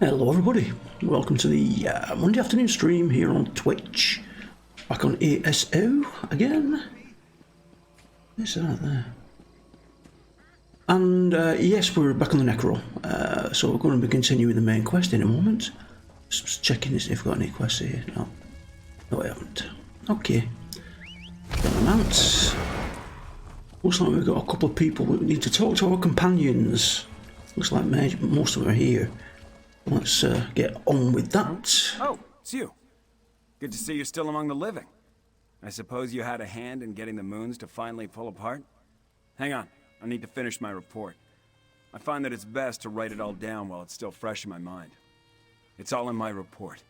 Hello everybody, welcome to the Monday afternoon stream here on Twitch. Back on E.S.O again. Is that there? And yes, we're back on the Necro. So we're going to be continuing the main quest in a moment. Just checking if we've got any quests here. No I haven't. Okay. Mammoths. Looks like we've got a couple of people we need to talk to our companions. Looks like most of them are here. Let's get on with that. Oh, it's you. Good to see you're still among the living. I suppose you had a hand in getting the moons to finally pull apart? Hang on, I need to finish my report. I find that it's best to write it all down while it's still fresh in my mind. It's all in my report.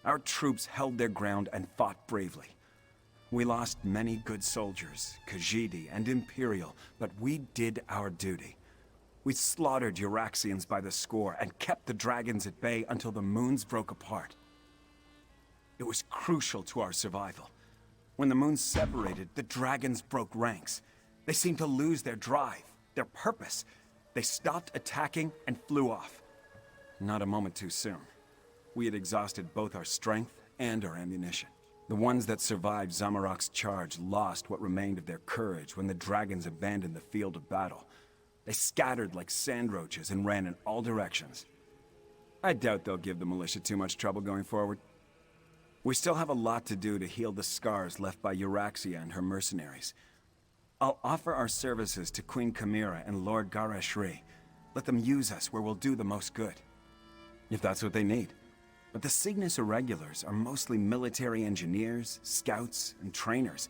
Our troops held their ground and fought bravely. We lost many good soldiers, Khajiit and Imperial, but we did our duty. We slaughtered Euraxians by the score and kept the dragons at bay until the moons broke apart. It was crucial to our survival. When the moons separated, the dragons broke ranks. They seemed to lose their drive, their purpose. They stopped attacking and flew off. Not a moment too soon. We had exhausted both our strength and our ammunition. The ones that survived Zamorak's charge lost what remained of their courage when the dragons abandoned the field of battle. They scattered like sand roaches and ran in all directions. I doubt they'll give the militia too much trouble going forward. We still have a lot to do to heal the scars left by Euraxia and her mercenaries. I'll offer our services to Queen Chimera and Lord Gareshri. Let them use us where we'll do the most good. If that's what they need. But the Cygnus Irregulars are mostly military engineers, scouts, and trainers.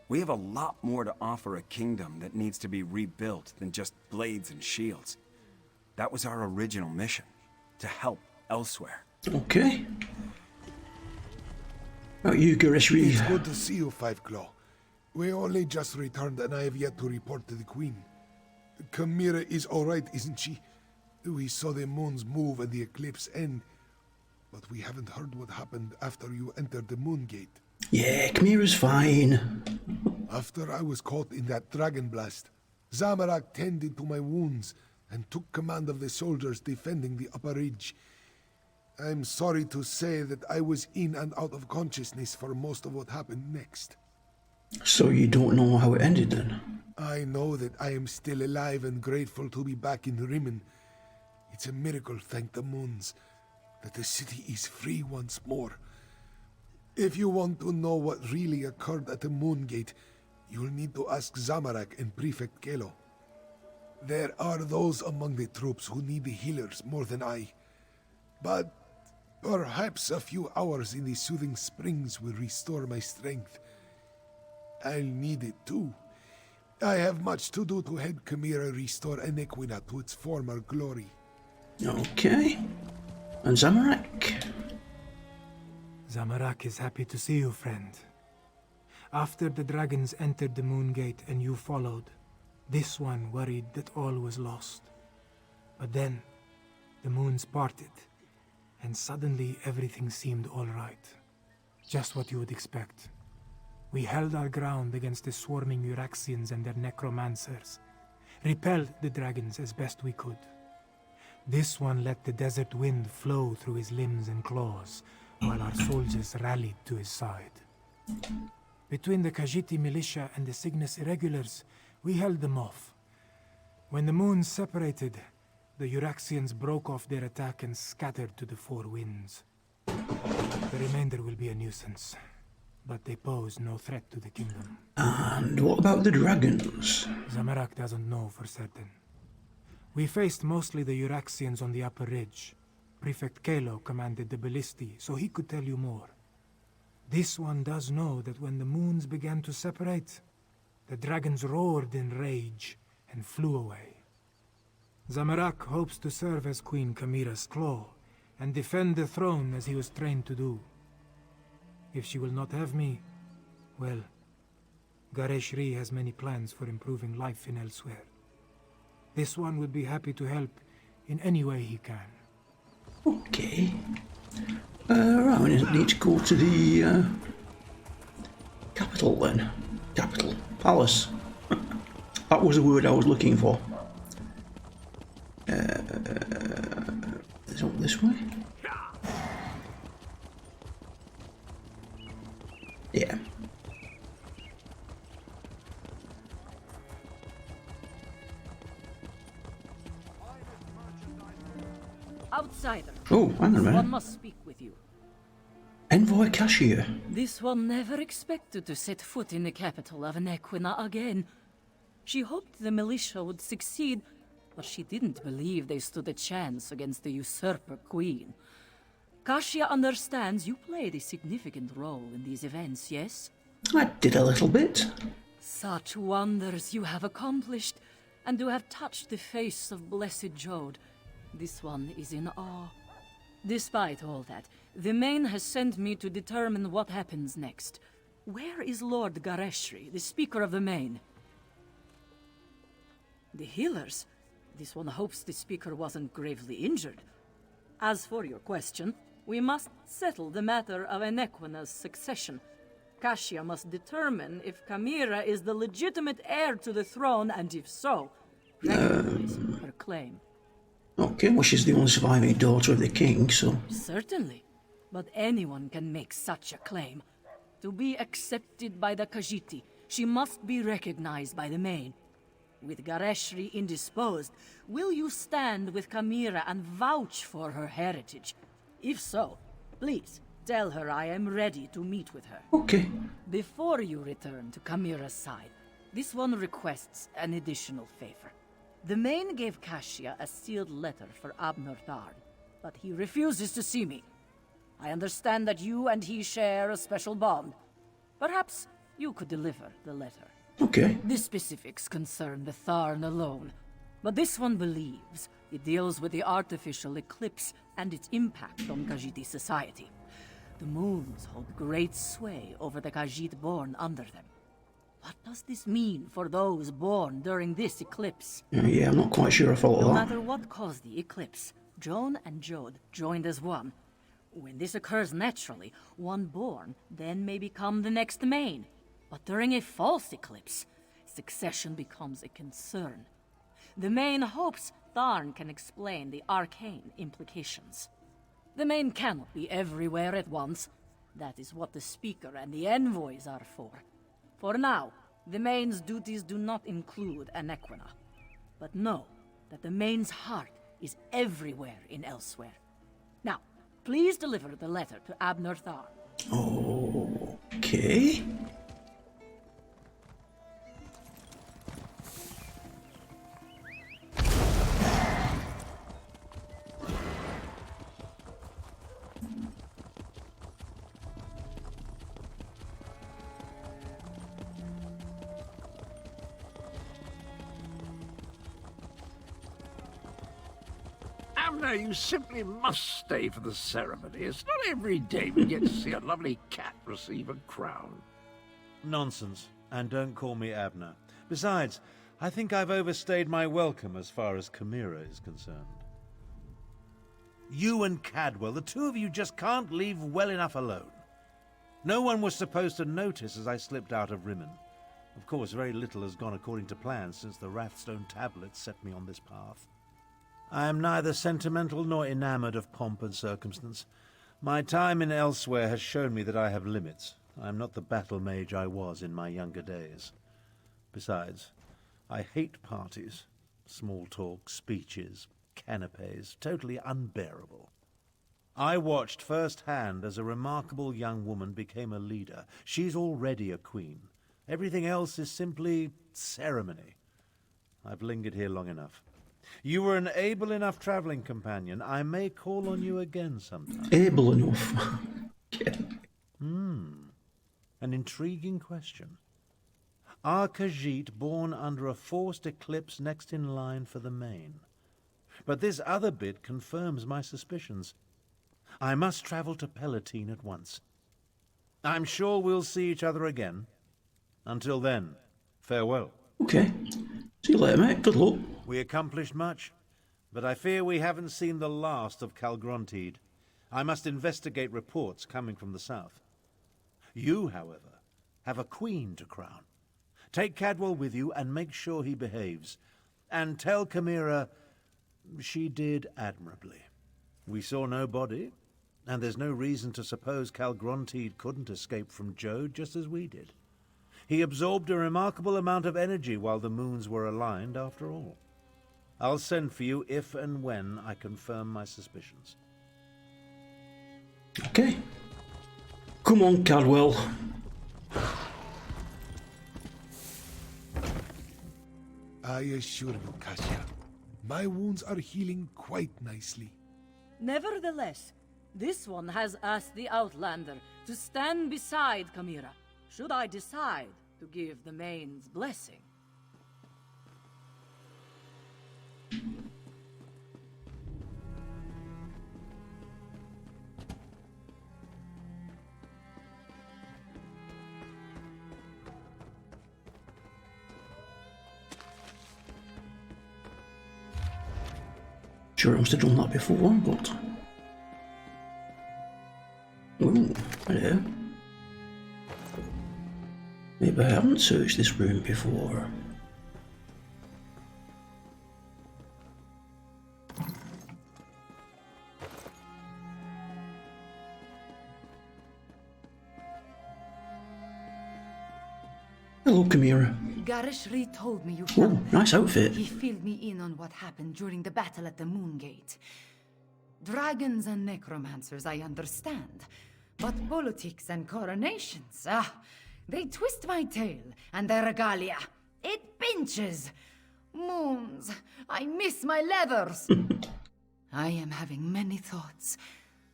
We have a lot more to offer a kingdom that needs to be rebuilt than just blades and shields. That was our original mission, to help Elsweyr. Okay. About you, Gareshri. It's good to see you, Five Claw. We only just returned and I have yet to report to the Queen. Chimera is alright, isn't she? We saw the moons move and the eclipse end, but we haven't heard what happened after you entered the moon gate. Yeah, Chimera's fine. After I was caught in that dragon blast, Zamorak tended to my wounds and took command of the soldiers defending the upper ridge. I'm sorry to say that I was in and out of consciousness for most of what happened next. So you don't know how it ended then? I know that I am still alive and grateful to be back in Rimmen. It's a miracle, thank the moons, that the city is free once more. If you want to know what really occurred at the Moon Gate, you'll need to ask Zamorak and Prefect Kelo. There are those among the troops who need the healers more than I. But perhaps a few hours in the soothing springs will restore my strength. I'll need it too. I have much to do to help Chimera restore Enequina to its former glory. Okay. And Zamorak? Zamorak is happy to see you, friend. After the dragons entered the Moon Gate and you followed, this one worried that all was lost. But then, the moons parted, and suddenly everything seemed all right. Just what you would expect. We held our ground against the swarming Euraxians and their Necromancers, repelled the dragons as best we could. This one let the desert wind flow through his limbs and claws, while our soldiers rallied to his side. Between the Khajiit militia and the Cygnus Irregulars, we held them off. When the moons separated, the Euraxians broke off their attack and scattered to the four winds. The remainder will be a nuisance, but they pose no threat to the kingdom. And what about the dragons? Zamorak doesn't know for certain. We faced mostly the Euraxians on the upper ridge. Prefect Kelo commanded the ballistae, so he could tell you more. This one does know that when the moons began to separate, the dragons roared in rage and flew away. Zamorak hopes to serve as Queen Chimera's claw and defend the throne as he was trained to do. If she will not have me, well, Gareshri has many plans for improving life in Elsweyr. This one would be happy to help in any way he can. Okay. Right, we need to go to the capital then. Capital. Palace. That was the word I was looking for. this way. Yeah. Outsider. Oh, hang on a One minute. must speak with you. Envoy Cashier. This one never expected to set foot in the capital of Nequina again. She hoped the militia would succeed, but she didn't believe they stood a chance against the usurper queen. Kashia understands you played a significant role in these events, yes? I did a little bit. Such wonders you have accomplished, and to have touched the face of Blessed Jode. This one is in awe. Despite all that, the Main has sent me to determine what happens next. Where is Lord Gareshri, the Speaker of the Main? The healers? This one hopes the Speaker wasn't gravely injured. As for your question, we must settle the matter of Enequina's succession. Kashia must determine if Chimera is the legitimate heir to the throne, and if so, recognize her claim. Okay, well, she's the only surviving daughter of the king, so... Certainly, but anyone can make such a claim. To be accepted by the Khajiit, she must be recognized by the Main. With Gareshri indisposed, will you stand with Chimera and vouch for her heritage? If so, please tell her I am ready to meet with her. Okay. Before you return to Chimera's side, this one requests an additional favor. The Main gave Kashia a sealed letter for Abner Tharn, but he refuses to see me. I understand that you and he share a special bond. Perhaps you could deliver the letter. Okay. The specifics concern the Tharn alone, but this one believes it deals with the artificial eclipse and its impact on Khajiit society. The moons hold great sway over the Khajiit born under them. What does this mean for those born during this eclipse? Yeah, I'm not quite sure I follow No that. matter what caused the eclipse, Joan and Jode joined as one. When this occurs naturally, one born then may become the next Main. But during a false eclipse, succession becomes a concern. The Main hopes Tharn can explain the arcane implications. The Main cannot be everywhere at once. That is what the Speaker and the envoys are for. For now, the Main's duties do not include Enequina. But know that the Main's heart is everywhere in Elsweyr. Now, please deliver the letter to Abner Tharn. Okay. Abner, you simply must stay for the ceremony. It's not every day we get to see a lovely cat receive a crown. Nonsense. And don't call me Abner. Besides, I think I've overstayed my welcome as far as Chimera is concerned. You and Cadwell, the two of you just can't leave well enough alone. No one was supposed to notice as I slipped out of Rimmen. Of course, very little has gone according to plan since the Wrathstone tablets set me on this path. I am neither sentimental nor enamored of pomp and circumstance. My time in Elsweyr has shown me that I have limits. I am not the battle mage I was in my younger days. Besides, I hate parties. Small talk, speeches, canapes, totally unbearable. I watched firsthand as a remarkable young woman became a leader. She's already a queen. Everything else is simply ceremony. I've lingered here long enough. You were an able enough traveling companion. I may call on you again sometime. Able enough. Yeah. An intriguing question. Are Khajiit born under a forced eclipse next in line for the Main? But this other bit confirms my suspicions. I must travel to Palatine at once. I'm sure we'll see each other again. Until then, farewell. Okay. See you later, mate. Good luck. We accomplished much, but I fear we haven't seen the last of Calgrontide. I must investigate reports coming from the south. You, however, have a queen to crown. Take Cadwell with you and make sure he behaves. And tell Chimera she did admirably. We saw no body, and there's no reason to suppose Calgrontiid couldn't escape from Jode just as we did. He absorbed a remarkable amount of energy while the moons were aligned, after all. I'll send for you if and when I confirm my suspicions. Okay. Come on, Cadwell. I assure you, Kasia, my wounds are healing quite nicely. Nevertheless, this one has asked the Outlander to stand beside Chimera, should I decide to give the Main's blessing. Sure, I must have done that before, but... Ooh, hello. Maybe I haven't searched this room before. Hello, Chimera. Garishri told me you Oh, found them. nice outfit. He filled me in on what happened during the battle at the Moon Gate. Dragons and necromancers, I understand. But politics and coronations, they twist my tail, and their regalia, it pinches. Moons, I miss my leathers. I am having many thoughts,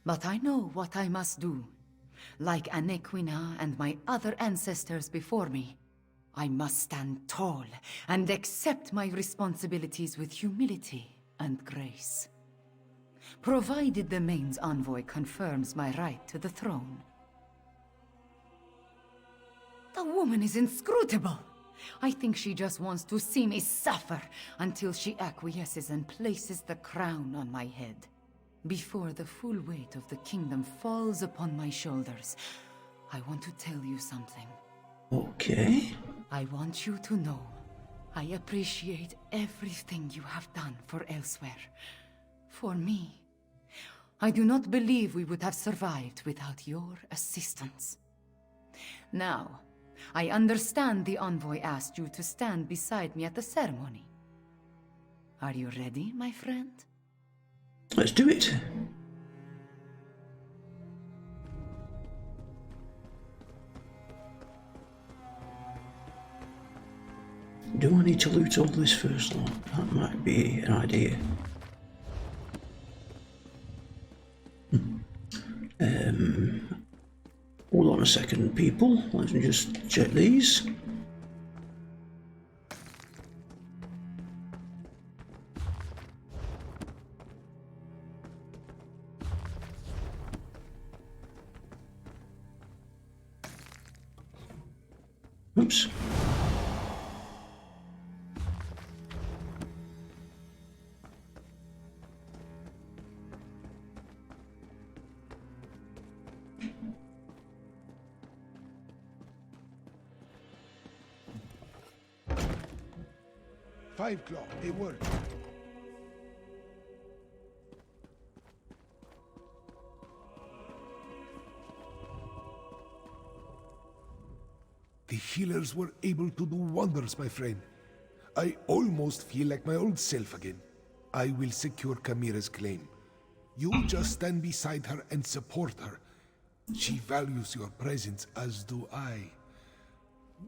but I know what I must do. Like Anequina and my other ancestors before me, I must stand tall and accept my responsibilities with humility and grace. Provided the Main's envoy confirms my right to the throne. The woman is inscrutable. I think she just wants to see me suffer until she acquiesces and places the crown on my head. Before the full weight of the kingdom falls upon my shoulders, I want to tell you something. Okay. I want you to know I appreciate everything you have done for Elsweyr. For me. I do not believe we would have survived without your assistance. Now, I understand the envoy asked you to stand beside me at the ceremony. Are you ready, my friend? Let's do it. Do I need to loot all this first, though? That might be an idea. Hold on a second, people. Let me just check these. Oops. Five Claw, it worked. The healers were able to do wonders, my friend. I almost feel like my old self again. I will secure Chimera's claim. You just stand beside her and support her. She values your presence, as do I.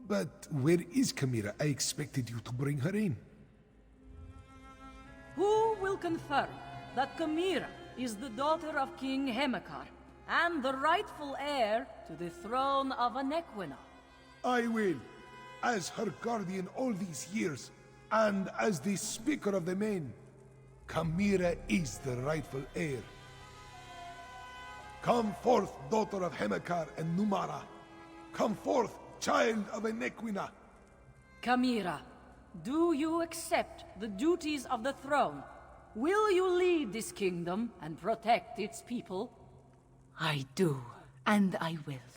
But where is Chimera? I expected you to bring her in. Who will confirm that Chimera is the daughter of King Hemekar and the rightful heir to the throne of Anequina? I will, as her guardian all these years, and as the Speaker of the Main. Chimera is the rightful heir. Come forth, daughter of Hemekar and Numara. Come forth, child of Anequina. Chimera, do you accept the duties of the throne? Will you lead this kingdom and protect its people? I do, and I will.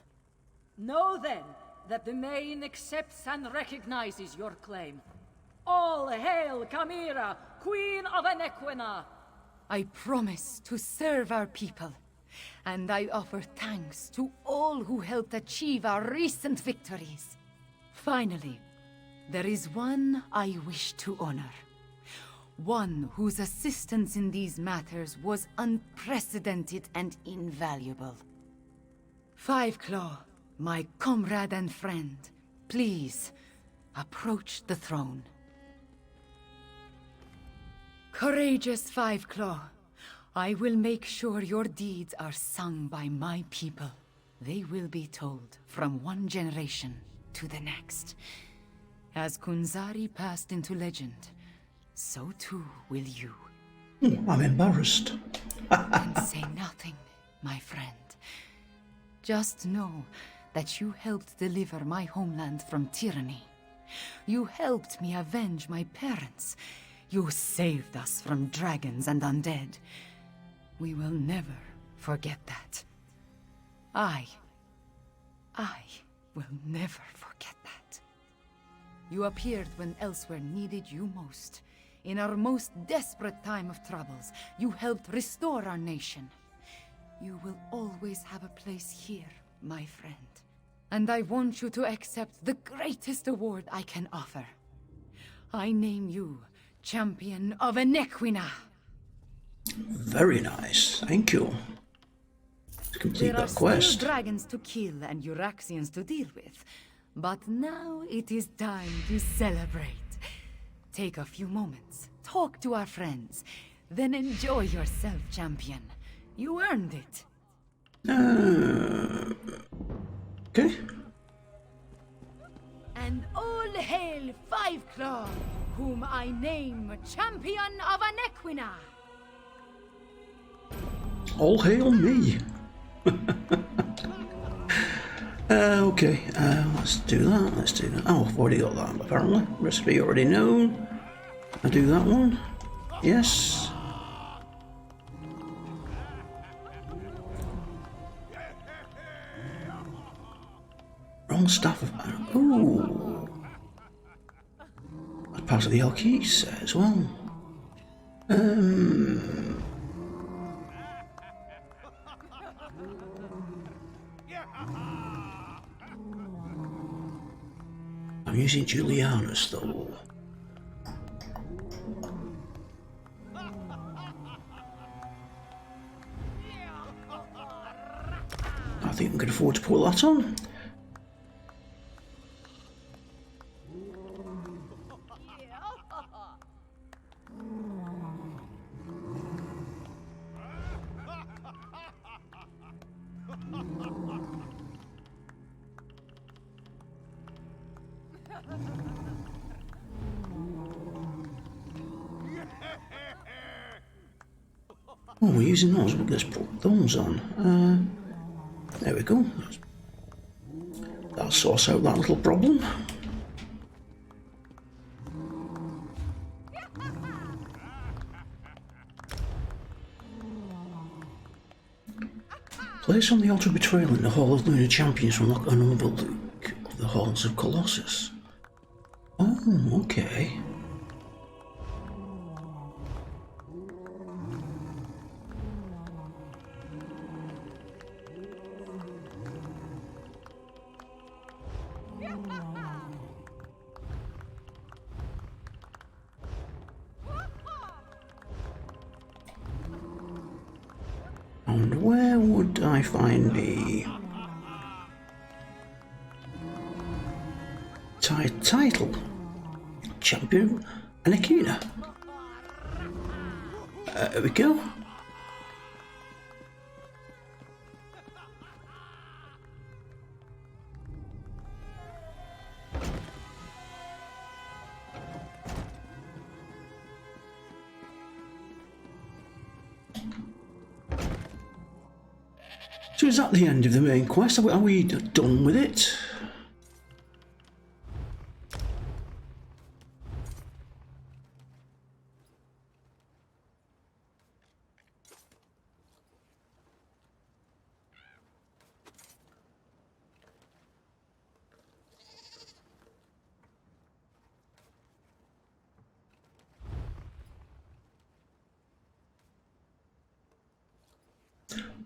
Know then that the Main accepts and recognizes your claim. All hail Chimera, Queen of Anequina! I promise to serve our people, and I offer thanks to all who helped achieve our recent victories. Finally, there is one I wish to honor. One whose assistance in these matters was unprecedented and invaluable. Five Claw, my comrade and friend, please, approach the throne. Courageous Five Claw, I will make sure your deeds are sung by my people. They will be told from one generation to the next. As Kunzari passed into legend, so too will you. I'm embarrassed. And say nothing, my friend. Just know that you helped deliver my homeland from tyranny. You helped me avenge my parents. You saved us from dragons and undead. We will never forget that. I will never forget that. You appeared when Elsweyr needed you most. In our most desperate time of troubles, you helped restore our nation. You will always have a place here, my friend. And I want you to accept the greatest award I can offer. I name you Champion of Enequina. Very nice, thank you. To complete There are that quest. still dragons to kill and Euraxians to deal with, but now it is time to celebrate. Take a few moments, talk to our friends, then enjoy yourself, champion. You earned it. Okay. And all hail Five Claw, whom I name Champion of Enequina. All hail me. Okay, let's do that, Oh, I've already got that, apparently. Recipe already known. I'll do that one. Yes. Wrong staff of... Ooh. That's part of the Elkey set as well. I'm using Julianus though. I think we can afford to put that on. Oh, we're using those. We'll just put those on. There we go. That'll sort out that little problem. Place on the altar of betrayal in the Hall of Lunar Champions to unlock an overlook of the Halls of Colossus. Oh, okay. And where would I find the title? Champion and Akina. There we go. So is that the end of the main quest? Are we done with it?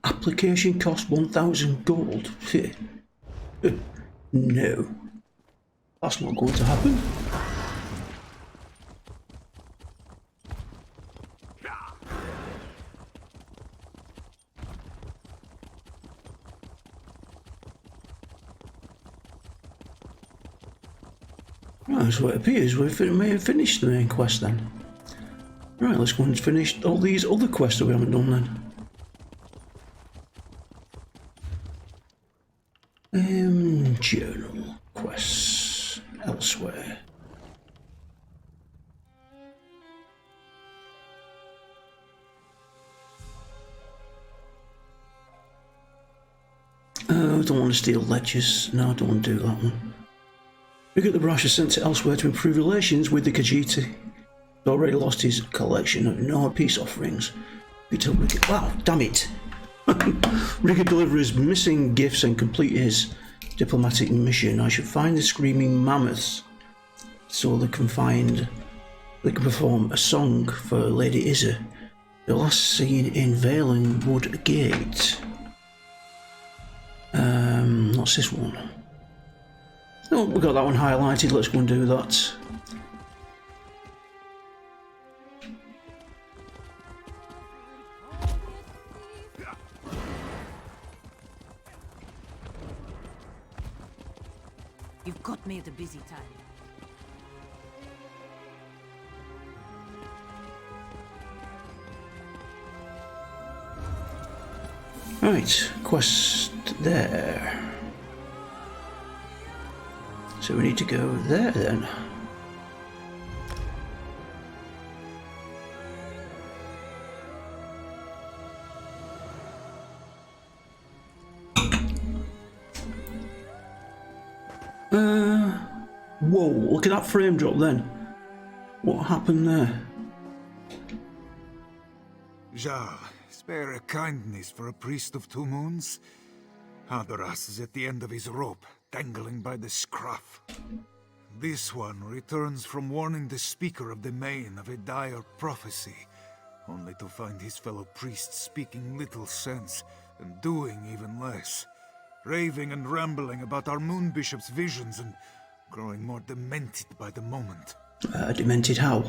Application cost 1,000 gold. No. That's not going to happen. Right, so it appears we may have finished the main quest then. Right, let's go and finish all these other quests that we haven't done then. Journal quests elsewhere. Oh, I don't want to steal ledgers. No, I don't want to do that one. Frigate the Brash is sent to Elsweyr to improve relations with the Khajiit. He's already lost his collection of no peace offerings. Wow, damn it! Rigger deliver his missing gifts and complete his diplomatic mission. I should find the screaming mammoths so they can perform a song for Lady Izza. The last seen in Valen Wood Gate. What's this one? Oh, we got that one highlighted. Let's go and do that. You've got me at a busy time. Right, quest there. So we need to go there then. Whoa, look at that frame drop then. What happened there? Jarl, spare a kindness for a priest of 2 moons? Hadoras is at the end of his rope, dangling by the scruff. This one returns from warning the speaker of the Main of a dire prophecy, only to find his fellow priests speaking little sense and doing even less, raving and rambling about our moon bishop's visions and growing more demented by the moment. Demented how?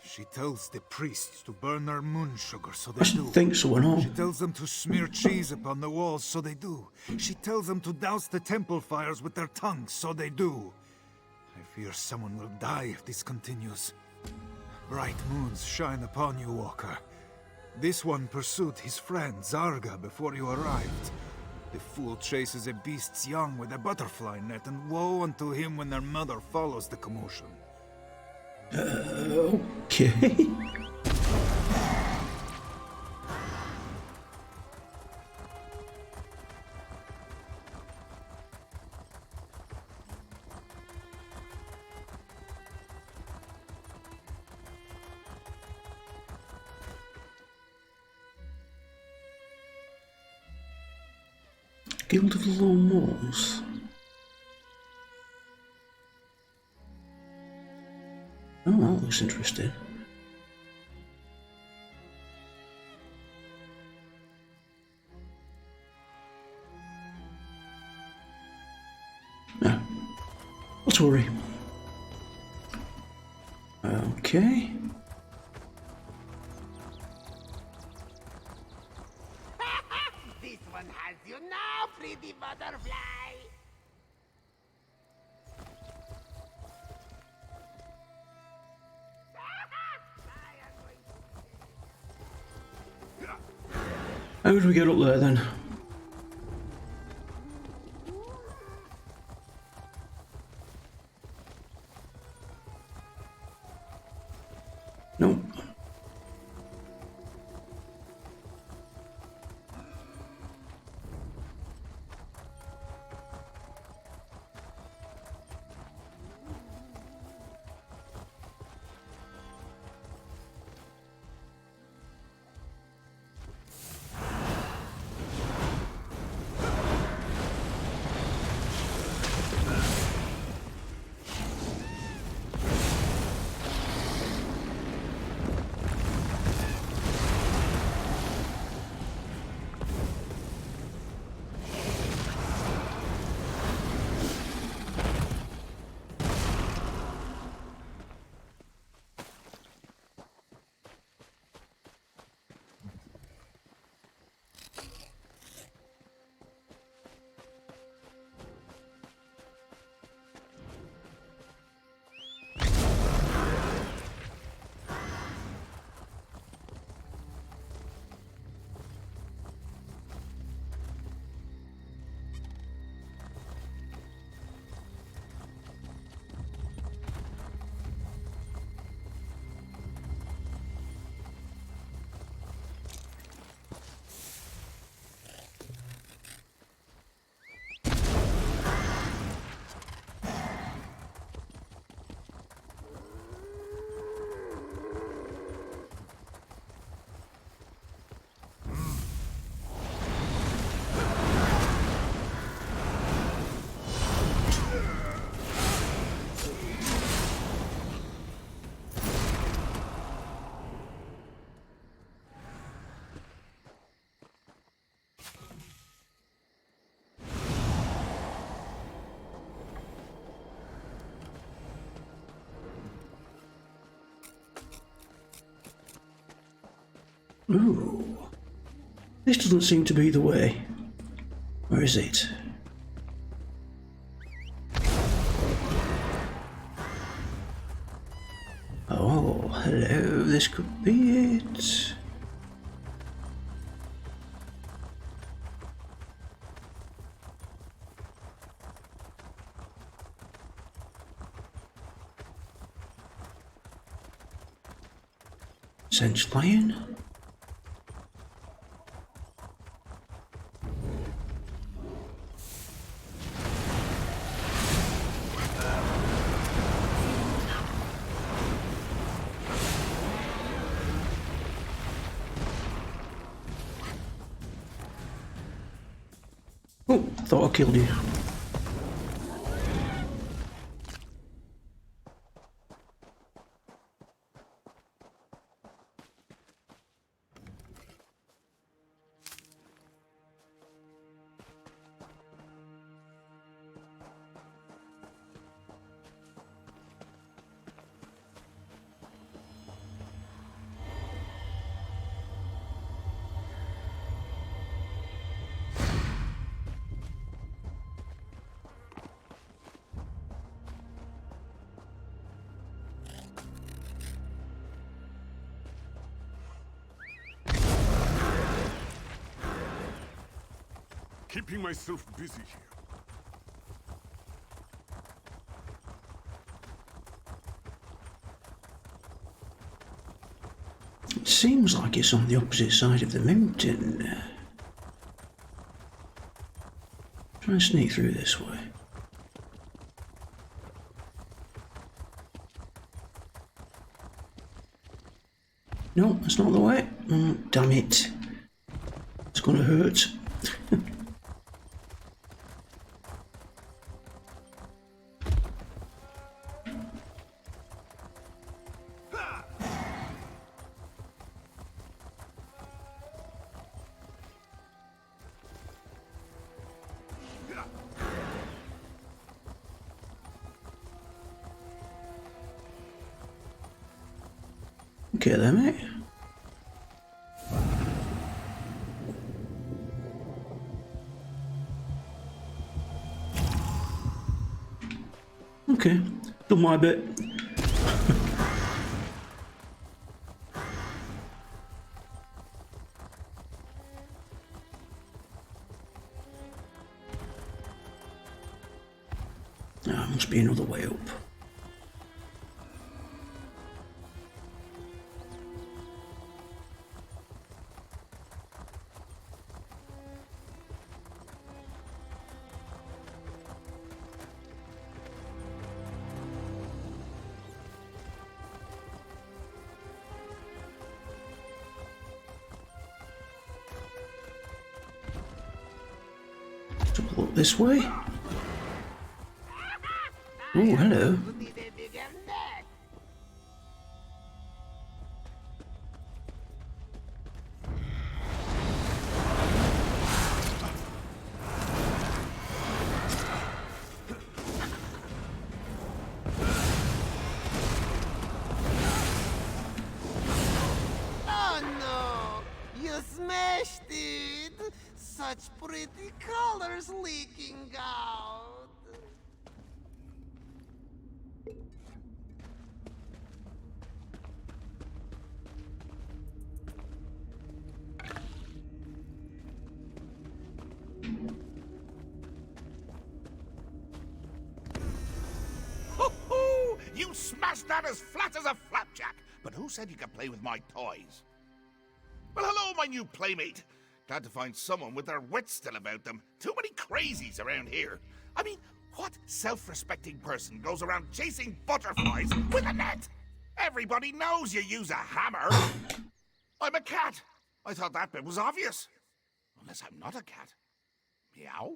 She tells the priests to burn their moon sugar, so they I do. think so and all. She tells them to smear cheese upon the walls, so they do. She tells them to douse the temple fires with their tongues, so they do. I fear someone will die if this continues. Bright moons shine upon you, Walker. This one pursued his friend Zarga before you arrived. The fool chases a beast's young with a butterfly net, and woe unto him when their mother follows the commotion. Okay. Guild of the Lone Wolves. Oh, that looks interesting. No, not to worry. Okay. This one has you now, pretty butterfly! How do we get up there then? Nope. Ooh. This doesn't seem to be the way. Where is it? Oh, hello. This could be it. Sense line. Oh, thought I killed you. Keeping myself busy here. It seems like it's on the opposite side of the mountain. Try and sneak through this way. No, that's not the way. Damn it. It's gonna hurt. Okay then, mate. Okay, done my bit. Must be another way up. Look this way. Oh, hello. Oh no! You smashed it! Such pretty colors leaking out! Ho-ho! You smashed that as flat as a flapjack! But who said you could play with my toys? Well, hello, my new playmate. Glad to find someone with their wits still about them. Too many crazies around here. I mean, what self-respecting person goes around chasing butterflies with a net? Everybody knows you use a hammer. I'm a cat. I thought that bit was obvious. Unless I'm not a cat. Meow?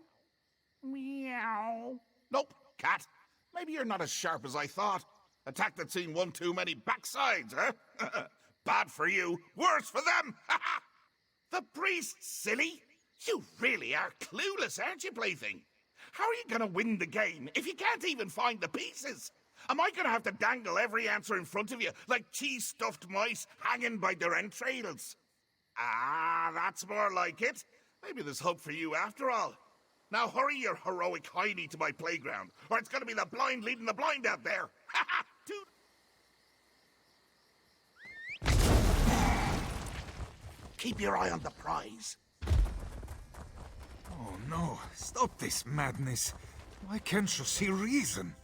Meow. Nope, cat. Maybe you're not as sharp as I thought. Attack that's seen one too many backsides, huh? Bad for you, worse for them! The priest, silly! You really are clueless, aren't you, plaything? How are you gonna win the game if you can't even find the pieces? Am I gonna have to dangle every answer in front of you like cheese-stuffed mice hanging by their entrails? Ah, that's more like it. Maybe there's hope for you after all. Now hurry your heroic hiney to my playground, or it's gonna be the blind leading the blind out there. Ha ha! Keep your eye on the prize. Oh no, stop this madness. Why can't you see reason?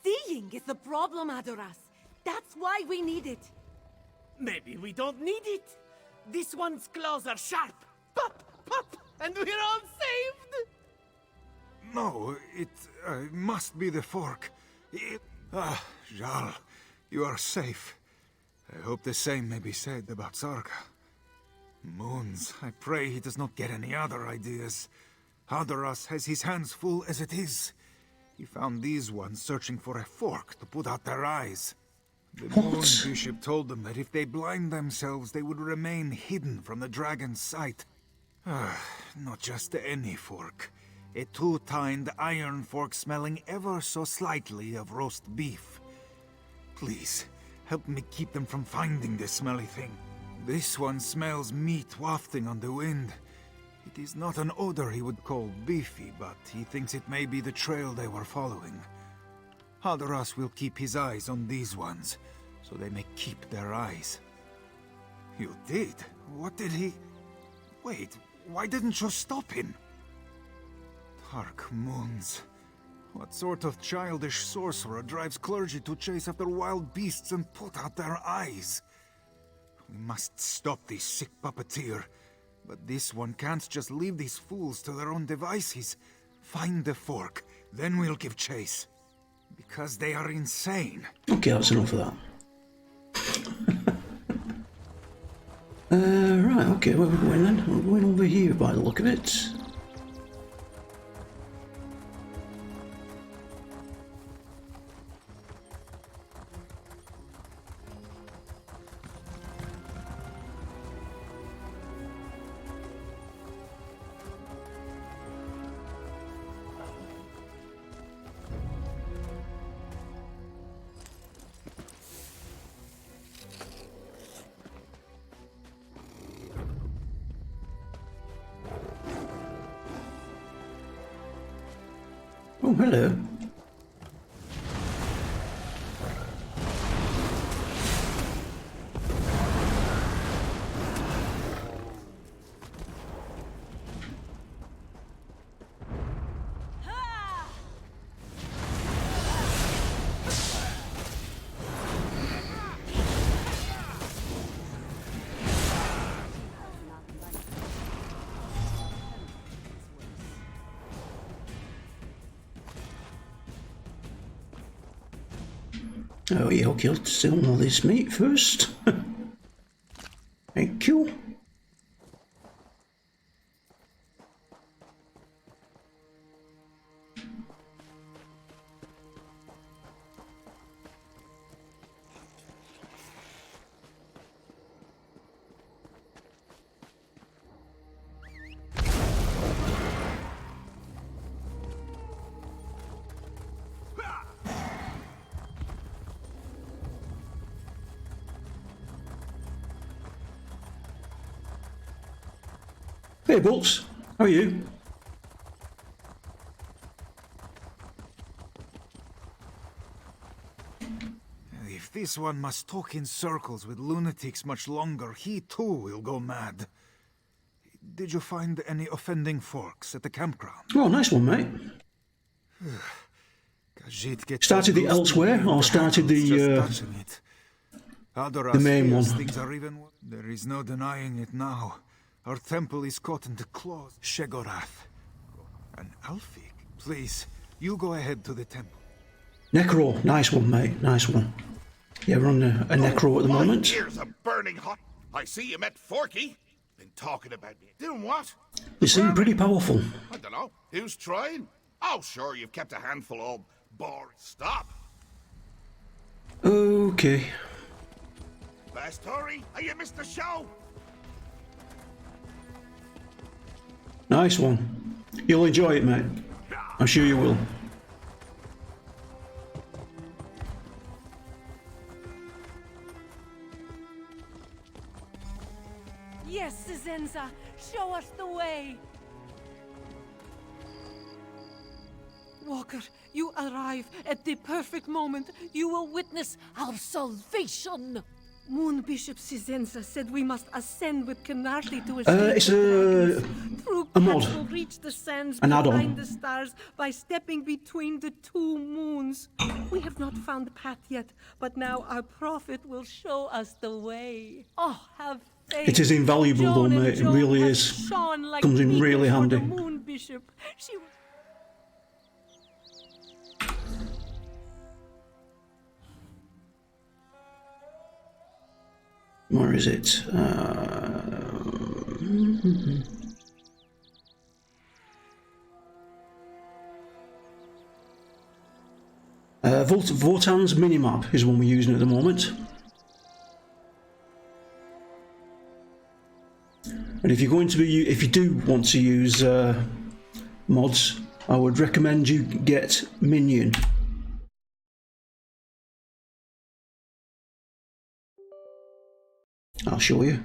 Seeing is the problem, Adoras. That's why we need it. Maybe we don't need it. This one's claws are sharp. Pop, pop, and we're all saved. No, it must be the fork. Jal, you are safe. I hope the same may be said about Sarga. Moons, I pray he does not get any other ideas. Adoras has his hands full as it is. He found these ones searching for a fork to put out their eyes. The Moon Bishop told them that if they blind themselves, they would remain hidden from the dragon's sight. Not just any fork. A two-tined iron fork smelling ever so slightly of roast beef. Please, help me keep them from finding this smelly thing. This one smells meat wafting on the wind. It is not an odor he would call beefy, but he thinks it may be the trail they were following. Adoras will keep his eyes on these ones, so they may keep their eyes. You did? What did he... Wait, why didn't you stop him? Dark moons. What sort of childish sorcerer drives clergy to chase after wild beasts and put out their eyes? We must stop this sick puppeteer. But this one can't just leave these fools to their own devices. Find the fork, then we'll give chase. Because they are insane. Okay, that's enough of that. Right, okay, where are we going then? We're going over here by the look of it. Oh, hello. Oh yeah, okay, I'll sell all this meat first. Thank you. Hey Bolts, how are you? If this one must talk in circles with lunatics much longer, he too will go mad. Did you find any offending forks at the campground? Oh, nice one, mate. Started the Elsweyr, or started the main one? Things are even... There is no denying it now. Our temple is caught in the claws. Shegorath. An Alfik? Please, you go ahead to the temple. Necro, nice one, mate, nice one. Yeah, we're on a Necro at the moment. My ears are burning hot. I see you met Forky. Been talking about me. Doing what? They seem pretty powerful. I don't know. Who's trying? Oh, sure, you've kept a handful of boring. Stop. Okay. Best hurry, or you missed the show. Nice one. You'll enjoy it, mate. I'm sure you will. Razer, show us the way. Walker, you arrive at the perfect moment. You will witness our salvation. Moon Bishop Cisenza said we must ascend with Canarti to escape it's the dragons. a mod. Will reach the sands An add-on. behind the stars by stepping between the two moons. We have not found the path yet, but now our prophet will show us the way. Oh, have faith. It is invaluable though, Joan and mate. It Joan really have is. shone like Comes in really beacons for handy. the Moon Bishop. She... Where is it? Votan's minimap is one we're using at the moment. And if you're going to be, if you do want to use mods, I would recommend you get Minion. I'll show you.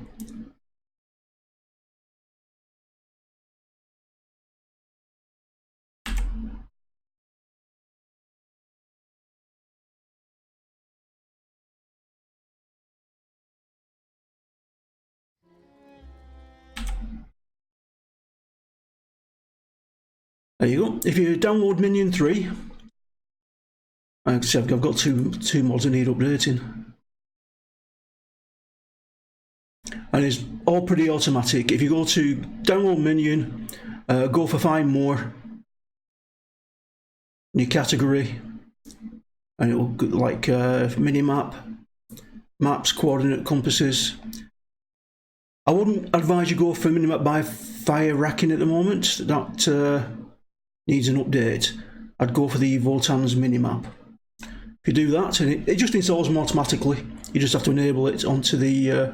There you go. If you download Minion 3, I've got two mods I need updating. And it's all pretty automatic. If you go to download Minion, go for find more, new category, and it will go like minimap, maps, coordinate compasses. I wouldn't advise you go for minimap by fire racking at the moment. That needs an update. I'd go for the Votan's minimap. If you do that, and it just installs them automatically. You just have to enable it onto the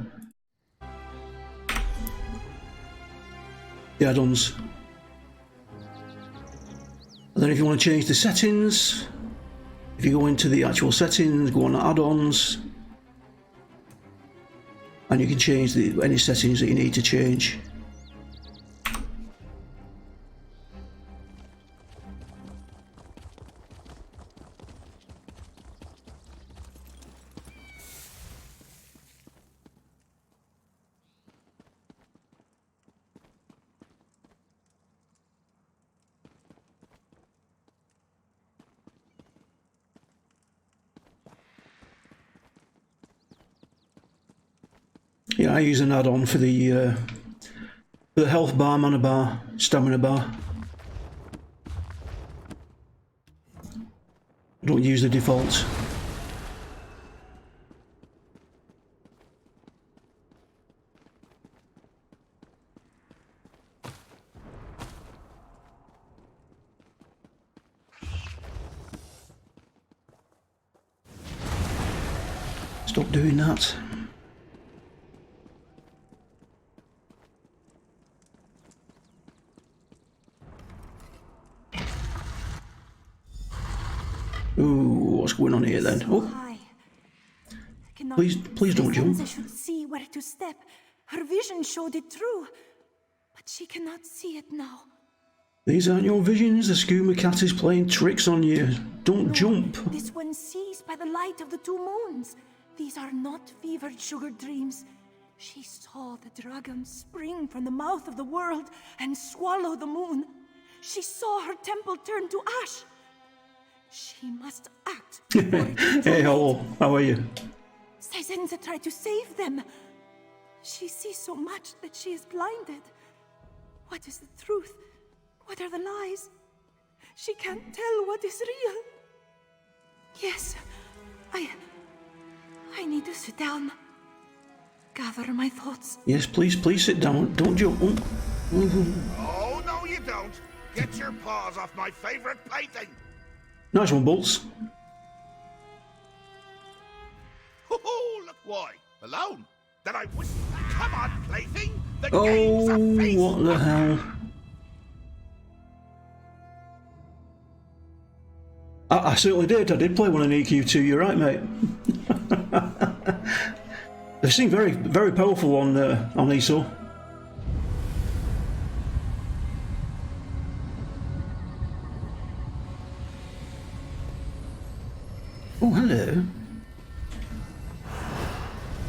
add-ons. And then if you want to change the settings, if you go into the actual settings, go on add-ons, and you can change any settings that you need to change. Yeah, I use an add-on for the health bar, mana bar, stamina bar. I don't use the default. Stop doing that. Ooh, what's going on here then? Oh, please don't jump. I should see where to step. Her vision showed it true, but she cannot see it now. These aren't your visions. The skooma cat is playing tricks on you. Don't jump. This one sees by the light of the two moons. These are not fevered sugar dreams. She saw the dragon spring from the mouth of the world and swallow the moon. She saw her temple turn to ash. She must act. Hey, hello. How are you? Cisenza tried to save them. She sees so much that she is blinded. What is the truth? What are the lies? She can't tell what is real. Yes, I need to sit down. Gather my thoughts. Yes, please sit down. Don't jump. Oh, no you don't. Get your paws off my favorite plaything. Nice one, Bolts. Oh, look, why? Alone? Then I wish... Come on, plaything! The game's a feast! What the hell? I certainly did. I did play one in EQ2. You're right, mate. They seem very, very powerful on E.S.O. Oh, hello.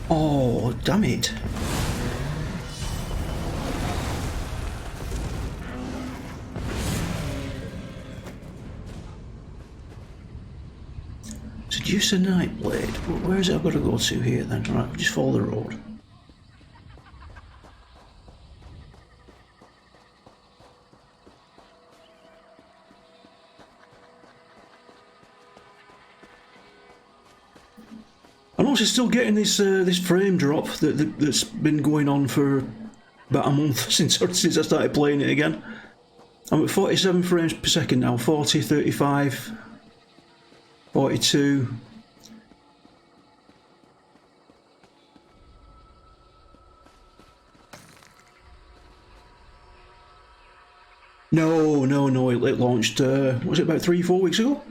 Oh, damn it. Seduce a Nightblade. Where is it I've got to go to here then? Right, just follow the road. I'm also still getting this this frame drop that's been going on for about a month since I started playing it again. I'm at 47 frames per second now, 40, 35, 42. No, it launched, was it about 3-4 weeks ago?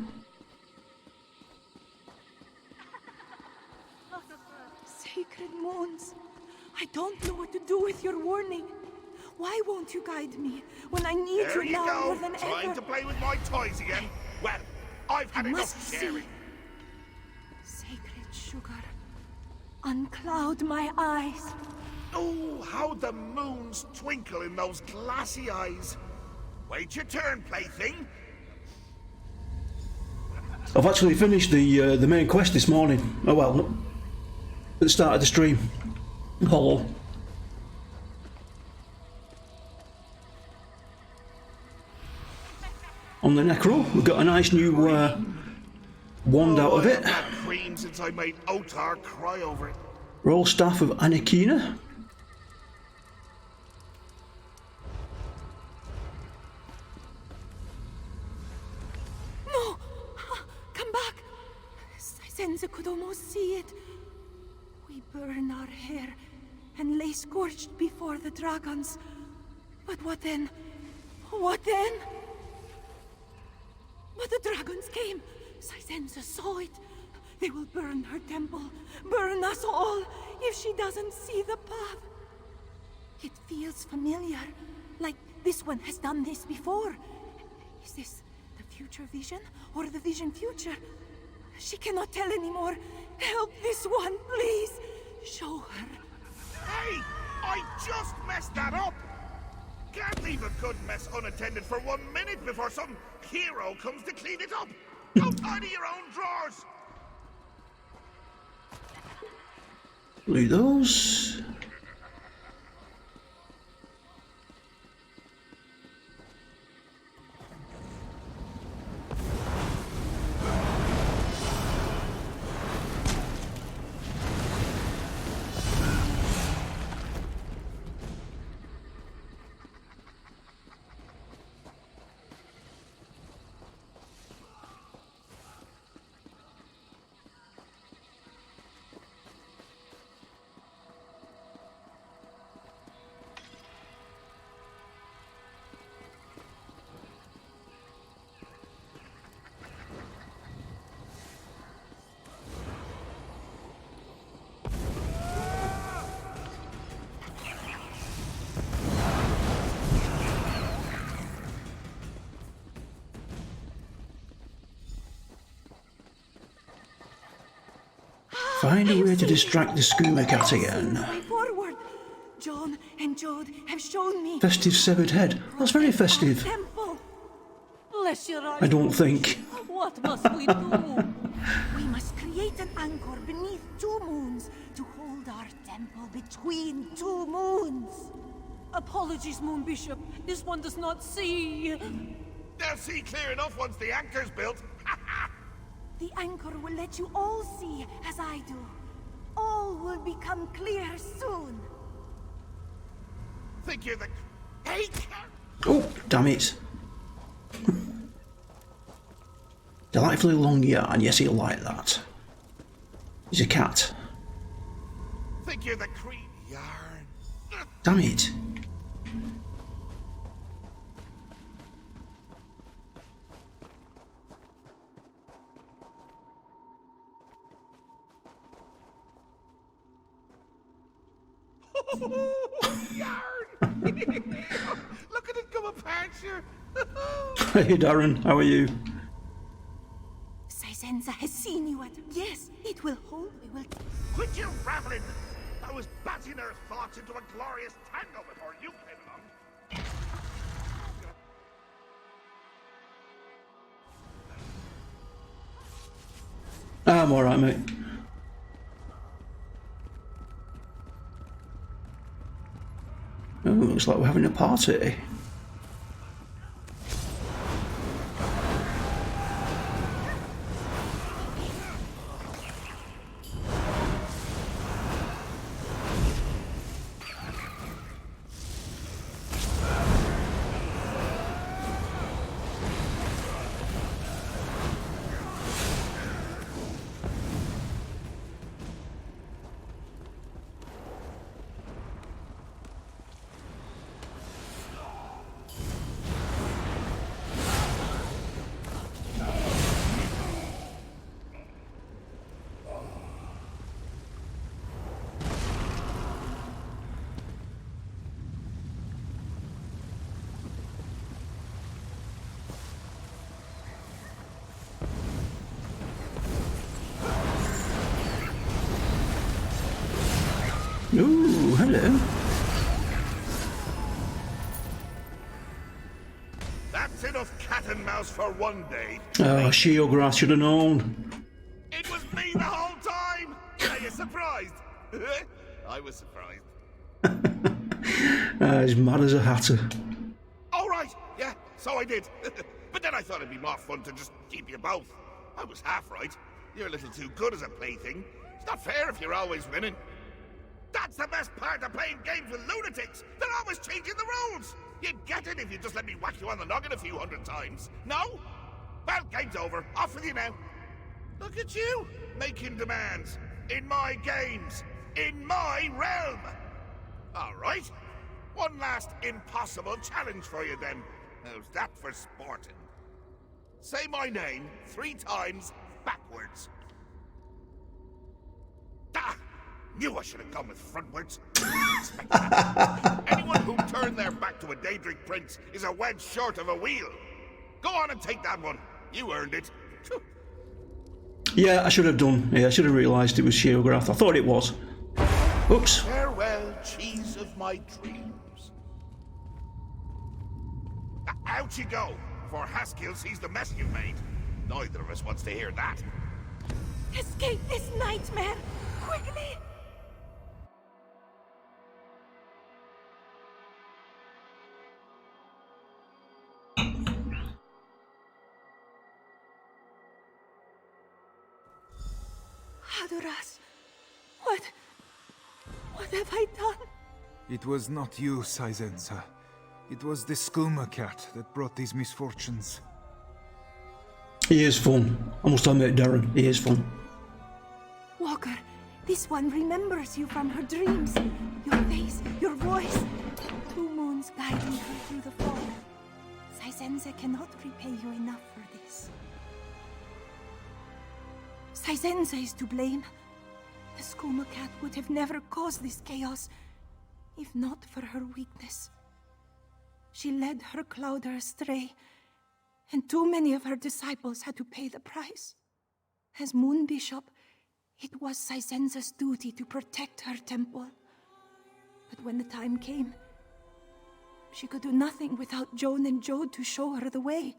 Sacred moons, I don't know what to do with your warning. Why won't you guide me when I need There you you now go, more than trying ever? to play with my toys again. Well, I've had I enough must sharing. see. Sacred sugar, uncloud my eyes. Oh, how the moons twinkle in those glassy eyes. Wait your turn, plaything. I've actually finished the main quest this morning. Oh well, at the start of the stream. Hollow. On the Necro, we've got a nice new wand out of it. I've had cream since I made Otar cry over it. Roll Staff of Anakina. No! Come back! Senza could almost see it. We burn our hair and lay scorched before the dragons. But what then? What then? But the dragons came. Sisenza saw it. They will burn her temple, burn us all, if she doesn't see the path. It feels familiar, like this one has done this before. Is this the future vision, or the vision future? She cannot tell anymore. Help this one, please. Show her. Hey! I just messed that up! Can't leave a good mess unattended for 1 minute before some hero comes to clean it up! Go tidy your own drawers! Loot those. Find a way to distract the skooma cat again. Way forward. John and Jode have shown me. Festive severed head. That's very festive. Temple. Bless your eyes. I don't think. What must we do? We must create an anchor beneath 2 moons to hold our temple between 2 moons. Apologies, Moon Bishop. This one does not see. They'll see clear enough once the anchor's built. The anchor will let you all see as I do. All will become clear soon. Think you're the... Hey! Oh, damn it. Delightfully long yarn. Yes, he'll like that. He's a cat. Think you're the cream yarn. Damn it. Yarn! Look at it come apart, sure. Hey Darren, how are you? Sisenza has seen you at... Yes, it will hold. We will... Quit your rattling! I was batting her thoughts into a glorious tango before you came along. I'm alright, mate. Oh, looks like we're having a party. Ooh, hello. That's enough cat and mouse for one day. Oh, Sheograss should have known. It was me the whole time! Are you surprised? I was surprised. He's mad as a hatter. All right, yeah, so I did. But then I thought it'd be more fun to just keep you both. I was half right. You're a little too good as a plaything. It's not fair if you're always winning. That's the best part of playing games with lunatics. They're always changing the rules. You'd get it if you just let me whack you on the noggin a few hundred times. No? Well, game's over. Off with you now. Look at you, making demands. In my games. In my realm. All right. One last impossible challenge for you then. How's that for sporting? Say my name 3 times backwards. Ah! Knew I should have gone with frontwards. Anyone who turned their back to a Daedric prince is a wedge short of a wheel. Go on and take that one. You earned it. Yeah, I should have done. Yeah, I should have realised it was Sheograss. I thought it was. Oops. Farewell, cheese of my dreams. Out you go, before Haskill sees the mess you've made. Neither of us wants to hear that. Escape this nightmare! Quickly! Hadoras, what have I done? It was not you, Sisenza. It was the skooma cat that brought these misfortunes. He is fun. I must admit, Darren, he is fun. Walker, this one remembers you from her dreams. Your face, your voice. 2 moons guiding her through the fog. Sisenza cannot repay you enough for this. Sisenza is to blame. The skooma cat would have never caused this chaos, if not for her weakness. She led her clouder astray, and too many of her disciples had to pay the price. As Moon Bishop, it was Sisenza's duty to protect her temple. But when the time came, she could do nothing without Joan and Jode to show her the way.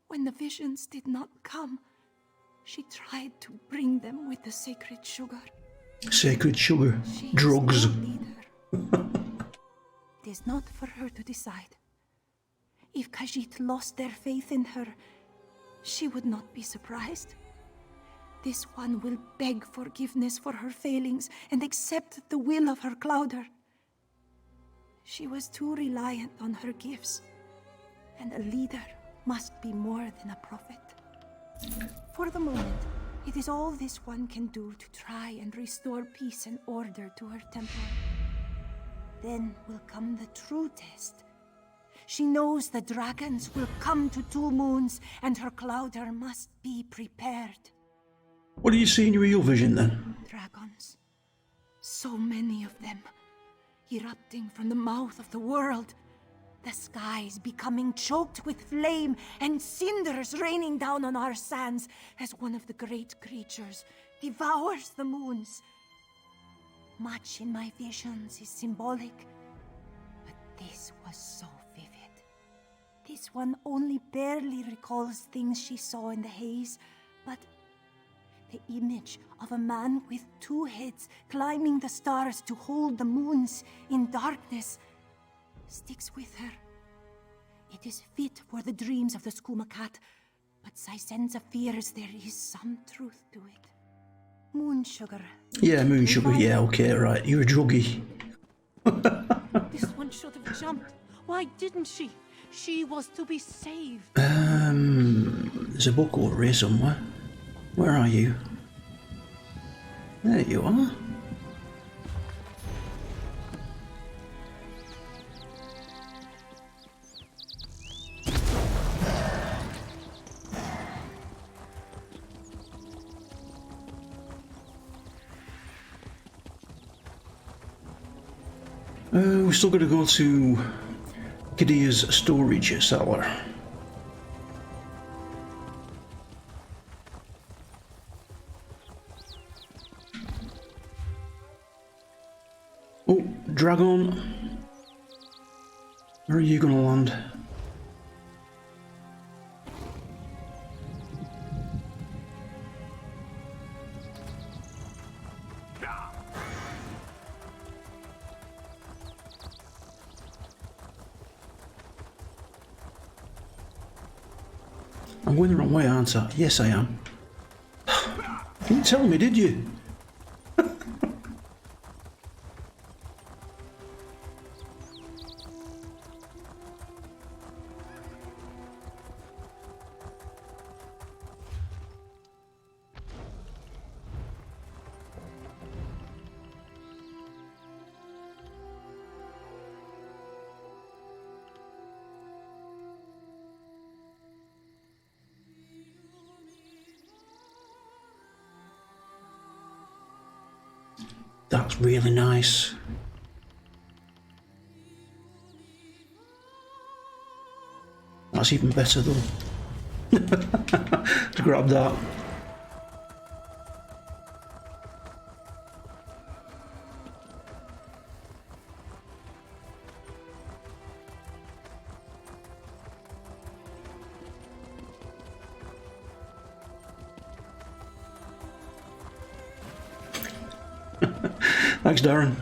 When the visions did not come, she tried to bring them with the sacred sugar. Sacred sugar. She Drugs. is no leader. It is not for her to decide. If Khajiit lost their faith in her, she would not be surprised. This one will beg forgiveness for her failings and accept the will of her clouder. She was too reliant on her gifts, and a leader must be more than a prophet. For the moment, it is all this one can do to try and restore peace and order to her temple. Then will come the true test. She knows the dragons will come to 2 moons, and her clouder must be prepared. What do you see in your real vision then? Dragons. So many of them, erupting from the mouth of the world. The skies becoming choked with flame and cinders raining down on our sands as one of the great creatures devours the moons. Much in my visions is symbolic, but this was so vivid. This one only barely recalls things she saw in the haze, but the image of a man with 2 heads climbing the stars to hold the moons in darkness sticks with her. It is fit for the dreams of the skooma cat, but Sysenza fears there is some truth to it. Moon sugar. Yeah, moon sugar, yeah, okay, right. You're a druggie. This one should have jumped. Why didn't she? She was to be saved. There's a book over here somewhere. Where are you? There you are. We're still going to go to Kadia's storage cellar. Oh, Dragon. Where are you going to land? I'm going the wrong way, aren't I? Yes, I am. You didn't tell me, did you? That's really nice. That's even better though. To grab that. Thanks, Darren.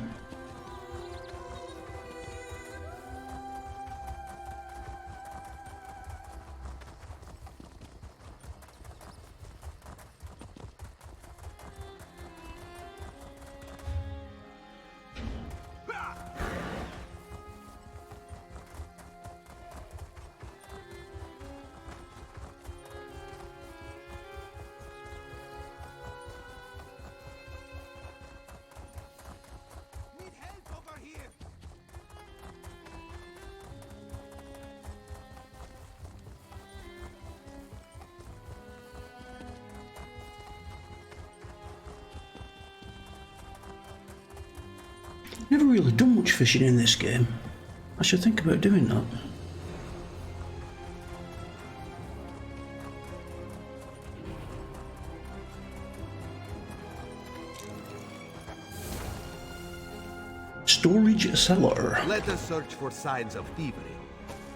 Never really done much fishing in this game. I should think about doing that. Storage cellar. Let us search for signs of thievery.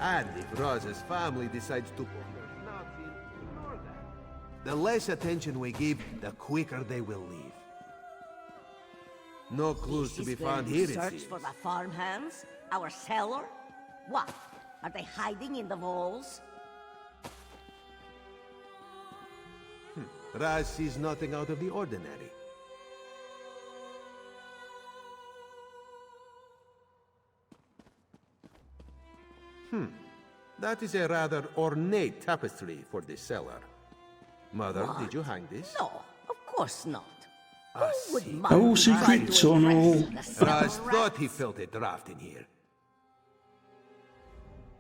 And if Razer's family decides to put their snots in, ignore that. The less attention we give, the quicker they will leave. No clues to be found here, it Search seems. for the farmhands? Our cellar? What? Are they hiding in the walls? Raz sees nothing out of the ordinary. That is a rather ornate tapestry for this cellar. Mother, did you hang this? No, of course not. I Who would see. mind Oh, trying secret to tunnel. impress the Raz cellar thought he rats? felt a draft in here.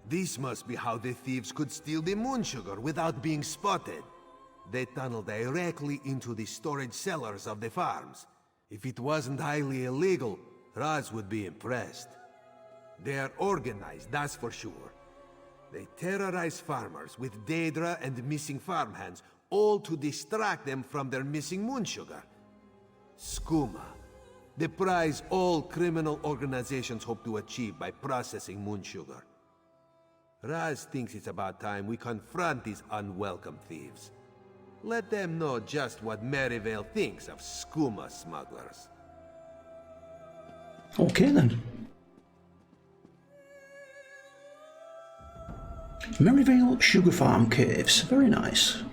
This must be how the thieves could steal the moon sugar without being spotted. They tunnel directly into the storage cellars of the farms. If it wasn't highly illegal, Raz would be impressed. They are organized, that's for sure. They terrorize farmers with Daedra and missing farmhands, all to distract them from their missing moon sugar. Skooma. The prize all criminal organizations hope to achieve by processing moon sugar. Raz thinks it's about time we confront these unwelcome thieves. Let them know just what Merryvale thinks of skooma smugglers. Okay then. Merryvale Sugar Farm Caves. Very nice.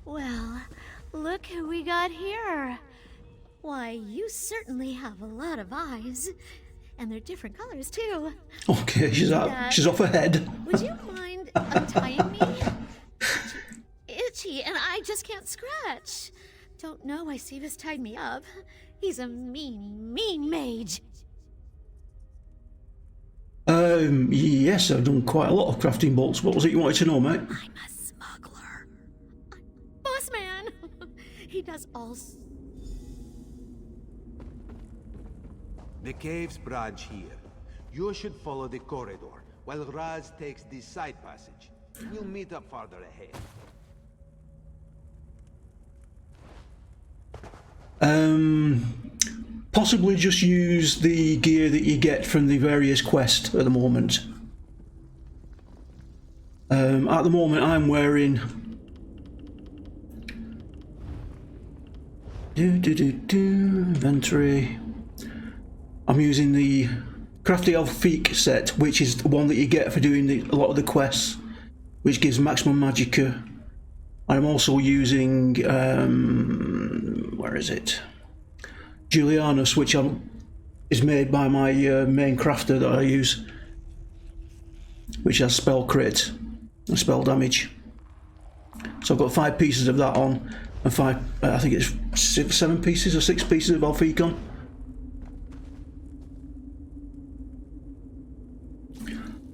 Well, look who we got here. Why, you certainly have a lot of eyes. And they're different colors, too. Okay, she's off her head. Would you mind untying me? Itchy, and I just can't scratch. Don't know why Seamus tied me up. He's a mean mage. Yes, I've done quite a lot of crafting bolts. What was it you wanted to know, mate? I'm a smuggler. Boss man. He does all... The caves branch here. You should follow the corridor, while Raz takes this side passage. We'll meet up farther ahead. Possibly just use the gear that you get from the various quests at the moment. At the moment I'm wearing inventory. I'm using the Crafty Elfique set, which is the one that you get for doing a lot of the quests, which gives maximum magicka. I'm also using where is it? Julianus, which is made by my main crafter that I use, which has spell crit and spell damage. So I've got 5 pieces of that on, and 5, I think it's 7 pieces or 6 pieces of Elfique on.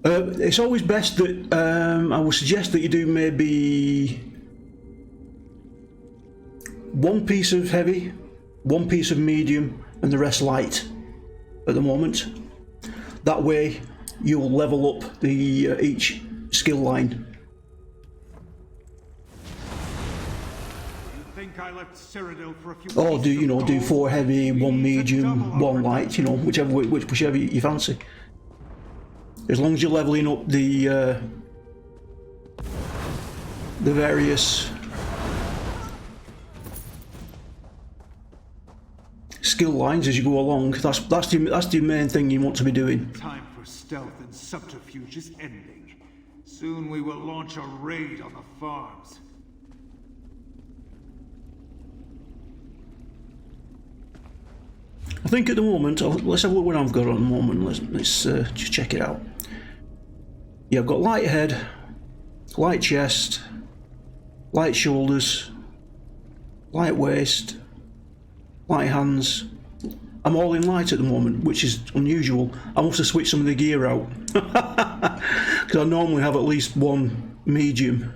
It's always best that I would suggest that you do maybe 1 piece of heavy, 1 piece of medium, and the rest light at the moment. That way you'll level up the each skill line. Or do 4 heavy, 1 medium, 1 light, whichever you fancy. As long as you're leveling up the various skill lines as you go along, that's the main thing you want to be doing. Time for stealth and subterfuge is ending. Soon we will launch a raid on the farms. I think at the moment, let's have a look what I've got at the moment. Let's just check it out. Yeah, I've got light head, light chest, light shoulders, light waist, light hands. I'm all in light at the moment, which is unusual. I must have switched some of the gear out because I normally have at least 1 medium.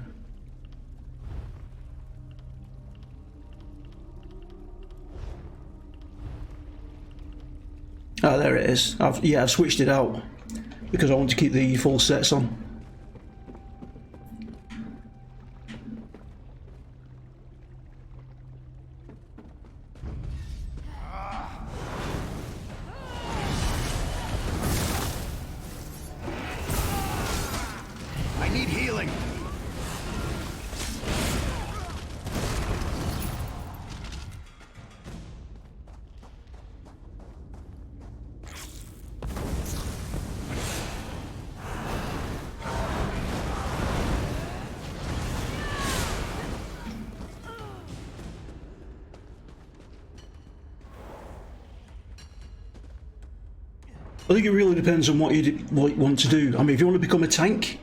Ah, there it is. I've switched it out because I want to keep the full sets on. I need healing. I think it really depends on what you want to do. I mean, if you want to become a tank,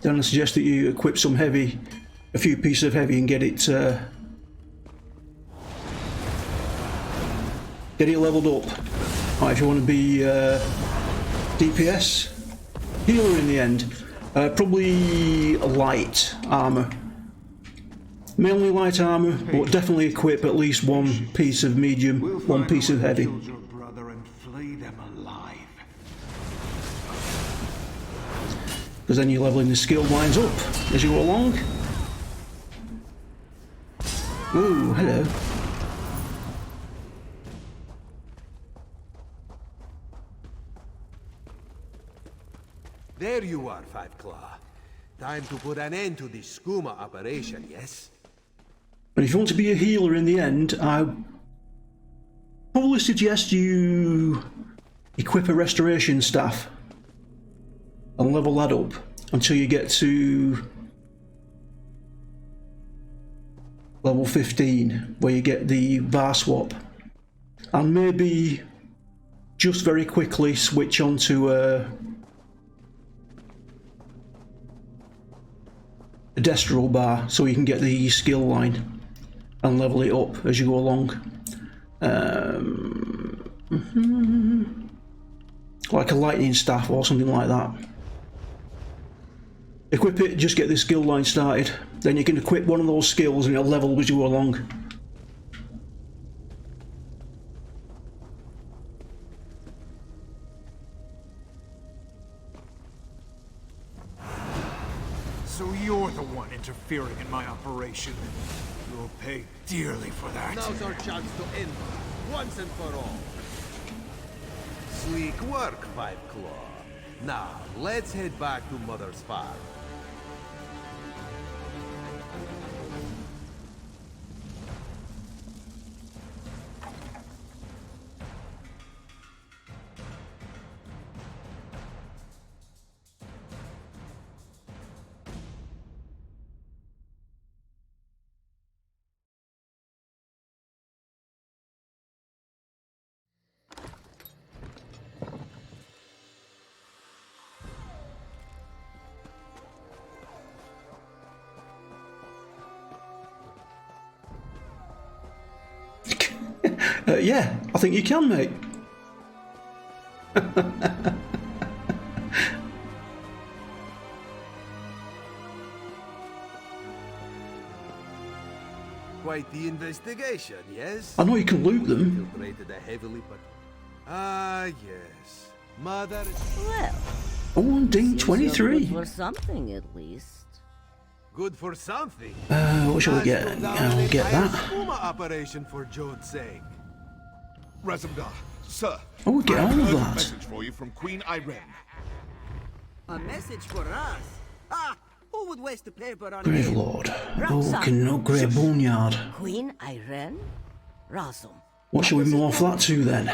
then I suggest that you equip some heavy, a few pieces of heavy, and get it leveled up. Right, if you want to be DPS, healer in the end, probably light armor. Mainly light armor, but definitely equip at least one piece of medium, one piece of heavy. Because then you're leveling the skill lines up as you go along. Ooh, hello. There you are, Five Claw. Time to put an end to this skooma operation, yes? But if you want to be a healer in the end, I probably suggest you equip a restoration staff and level that up until you get to level 15, where you get the VAR swap, and maybe just very quickly switch onto a Destro bar so you can get the skill line and level it up as you go along. Like a lightning staff or something like that. Equip it, just get the skill line started. Then you can equip one of those skills and it'll level as you go along. So you're the one interfering in my operation. You'll pay dearly for that. Now's our chance to end once and for all. Sleek work, Five Claw. Now, let's head back to Mother's farm. Yeah, I think you can, mate. Quite the investigation, yes? I know you can loot them. Infiltrated heavily, but... Ah, yes. Mother... Well... Oh, ding, 23. For something, at least. Good for something. What shall we get? I'll get that. Skooma operation for Jode's sake. Razumdar, sir. Oh, we'll get I have all of heard a that. message for you from Queen Irene. A message for us? Ah, who would waste the paper on Grave Lord. Oh, can Grey Boneyard. Queen Irene? Razum. What shall we morph that to then?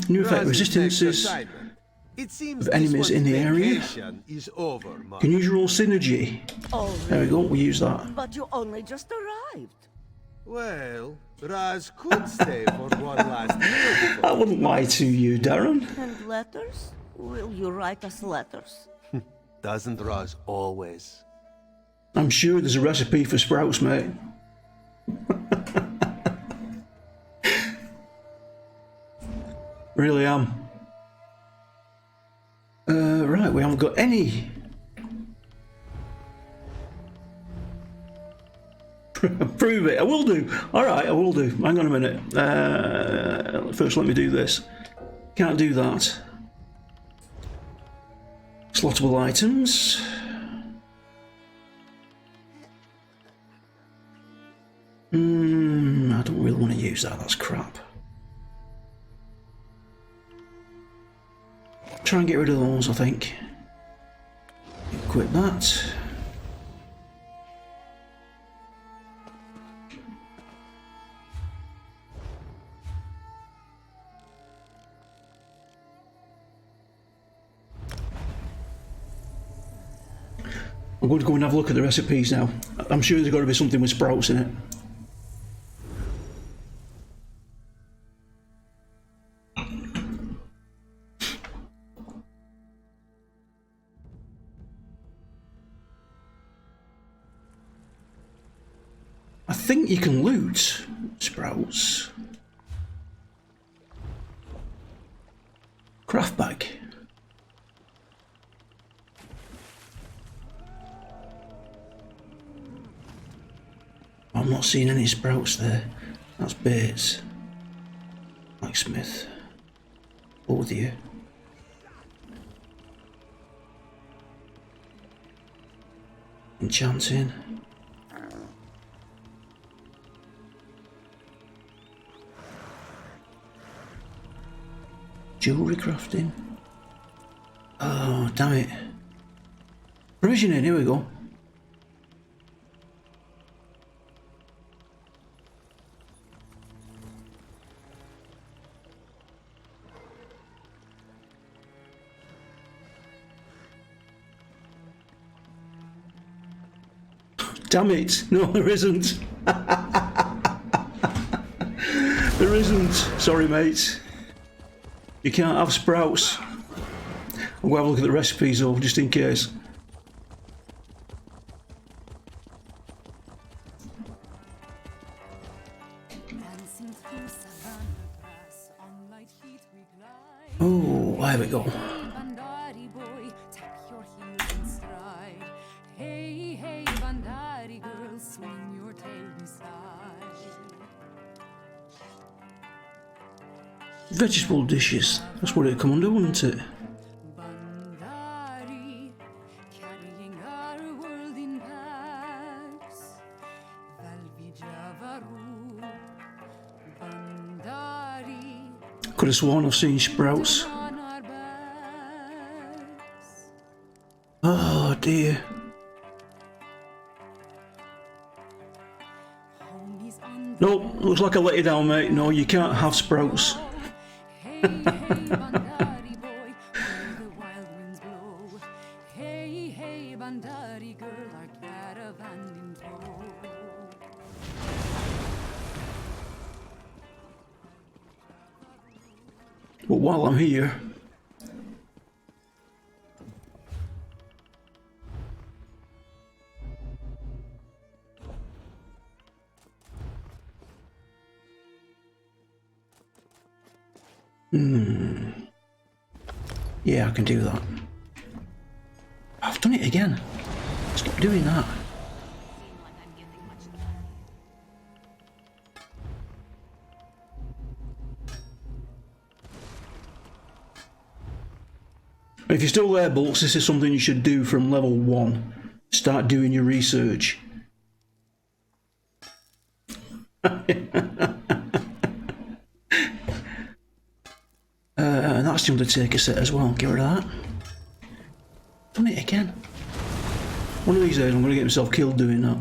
New effect resistances of enemies in the area. Is over, Mother. Can use your own synergy. Oh, There we go, we'll use that. but you only just arrived. Well, Raz could stay for one last meal. I wouldn't lie to you, Darren. And letters? Will you write us letters? Doesn't Raz always? I'm sure there's a recipe for sprouts, mate. Really am. Right, we haven't got any. Prove it. I will do. Alright, I will do. Hang on a minute. First, let me do this. Can't do that. Slottable items. I don't really want to use that. That's crap. Try and get rid of those, I think. Equip that. I'm going to go and have a look at the recipes now. I'm sure there's got to be something with sprouts in it. think you can loot sprouts. Craft bag. I'm not seeing any sprouts there. That's Bates. Blacksmith. Both you. Enchanting. Jewellery crafting. Oh, damn it. Provisioning, here we go. Damn it! No, there isn't. There isn't. Sorry, mate. You can't have sprouts. I'll go have a look at the recipes though, just in case. Oh, there we go. Vegetable dishes, that's what it'd come under, wouldn't it? Could have sworn I've seen sprouts. Oh dear. Nope, looks like I let you down, mate. No, you can't have sprouts. But while I'm here, yeah, I can do that. I've done it again. Stop doing that. If you're still there, Bolts, this is something you should do from level 1. Start doing your research. And that's the Undertaker set as well. Get rid of that. Done it again. One of these days I'm going to get myself killed doing that.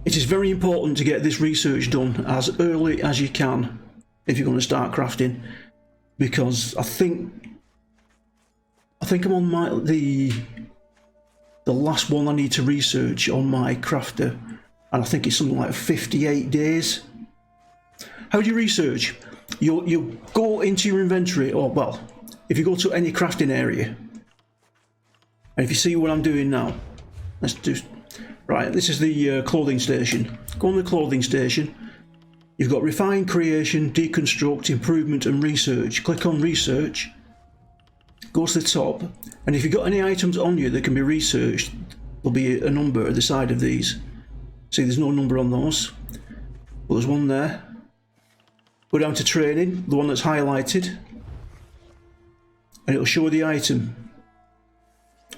It is very important to get this research done as early as you can if you're going to start crafting, because I think I'm on the last one I need to research on my crafter, and I think it's something like 58 days. How do you research? You go into your inventory, or well, if you go to any crafting area, and if you see what I'm doing now, let's do. Right, this is the clothing station. Go on the clothing station. You've got refine, creation, deconstruct, improvement and research. Click on research. Go to the top. And if you've got any items on you that can be researched, there'll be a number at the side of these. See, there's no number on those. But there's one there. Go down to training, the one that's highlighted. And it'll show the item.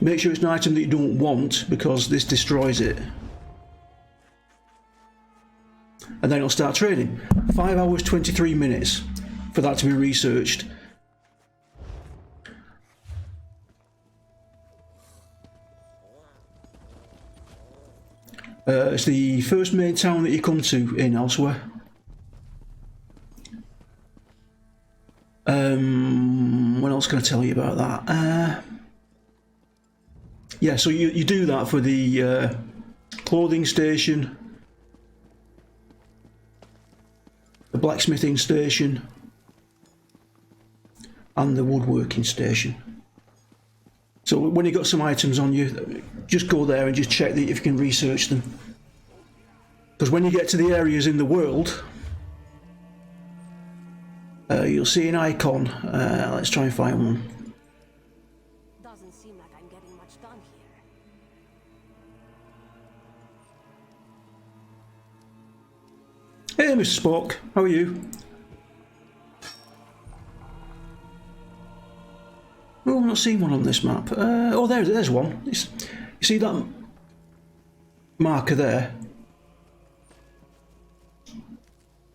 Make sure it's an item that you don't want, because this destroys it. And then it'll start trading. 5 hours 23 minutes for that to be researched. It's the first main town that you come to in Elsweyr. What else can I tell you about that? Yeah, so you do that for the clothing station, the blacksmithing station, and the woodworking station. when you've got some items on you, just go there and just check that if you can research them. Because when you get to the areas in the world, you'll see an icon. Let's try and find one. Doesn't seem like I'm getting much done here. Hey, Mr. Spock, how are you? Oh, I'm not seeing one on this map. Oh, there's one. You see that marker there?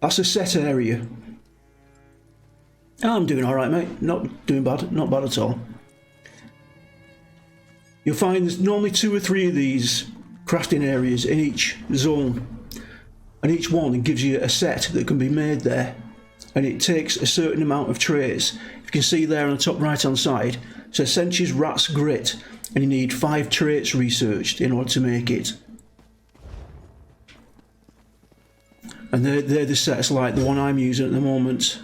That's a set area. I'm doing alright, mate. Not doing bad. Not bad at all. You'll find there's normally 2 or 3 of these crafting areas in each zone. And each one gives you a set that can be made there. And it takes a certain amount of trays. You can see there on the top right hand side, it says Sench's Rat's Grit, and you need 5 traits researched in order to make it. And they're the sets like the one I'm using at the moment.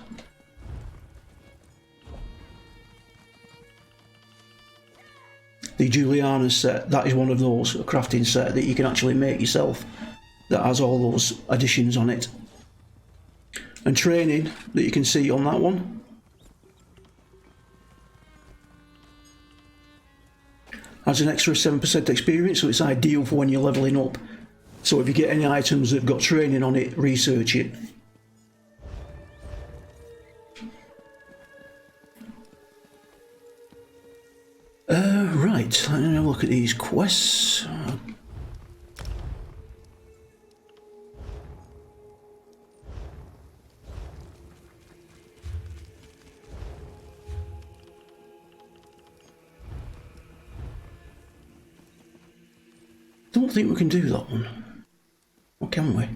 The Juliana set, that is one of those, a crafting set that you can actually make yourself, that has all those additions on it. And training that you can see on that one. Has an extra 7% experience, so it's ideal for when you're levelling up. So if you get any items that have got training on it, research it. Right, let me have a look at these quests. Don't think we can do that one. Or can we? I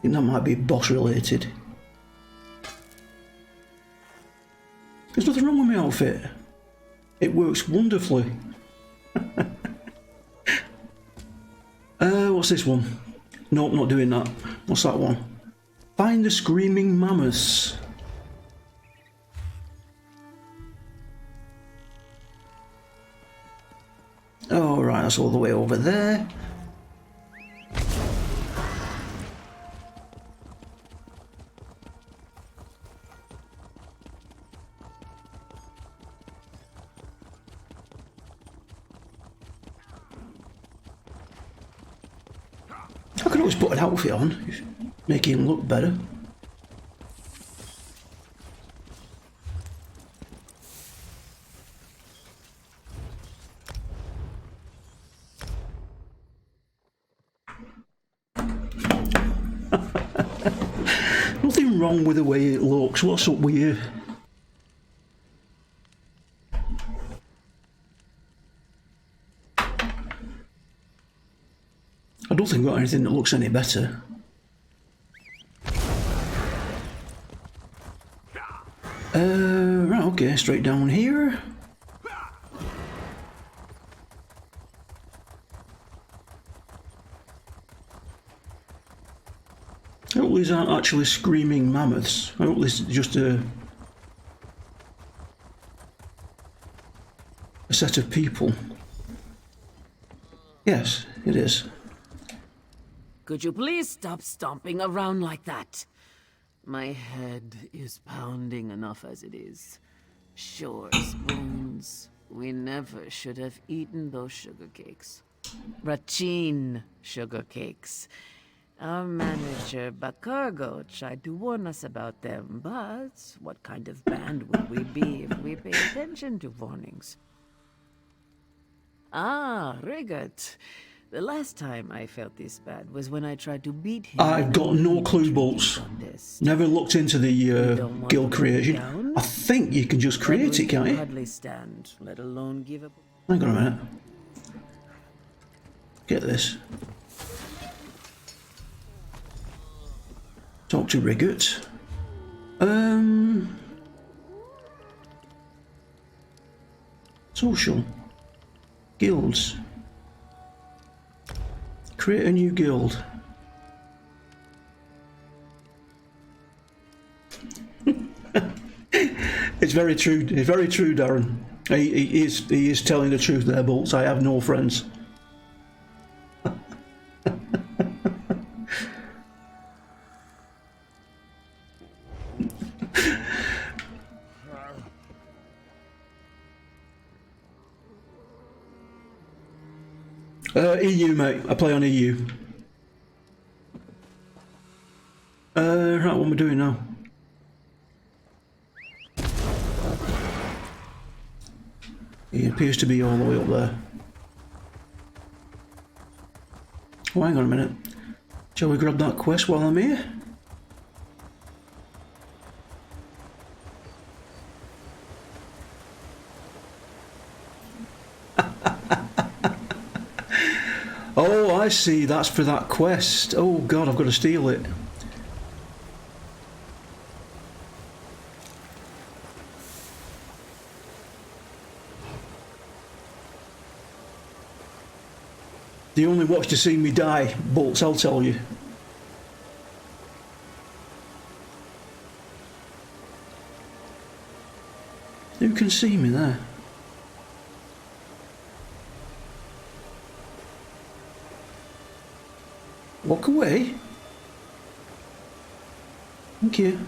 think that might be boss related. There's nothing wrong with my outfit. It works wonderfully. What's this one? Nope, not doing that. What's that one? Find the screaming mammoths. Oh, right, that's all the way over there. I can always put an outfit on, make him look better. Nothing wrong with the way it looks. What's up with you? I don't think I've got anything that looks any better. Right, okay, straight down here. I hope these aren't actually screaming mammoths. I hope this is just a set of people. Yes, it is. Could you please stop stomping around like that? My head is pounding enough as it is. Sure, spoons. We never should have eaten those sugar cakes. Rachin sugar cakes. Our manager, Bacargo, tried to warn us about them, but what kind of band would we be if we paid attention to warnings? Ah, Rigot. The last time I felt this bad was when I tried to beat him. I've got no clue, Bolts. Never looked into the guild creation. I think you can just create it, can't you? Hardly stand, let alone give up. Hang on a minute. Get this. Talk to Rigot. Social. Guilds. Create a new guild. It's very true, Darren. He is telling the truth there, Bolts. I have no friends. EU, mate. I play on EU. Right, what am I doing now? He appears to be all the way up there. Oh, hang on a minute. Shall we grab that quest while I'm here? Oh, I see. That's for that quest. Oh God, I've got to steal it. They only watch to see me die, Bolts, I'll tell you. Who can see me there? Walk away. Thank you.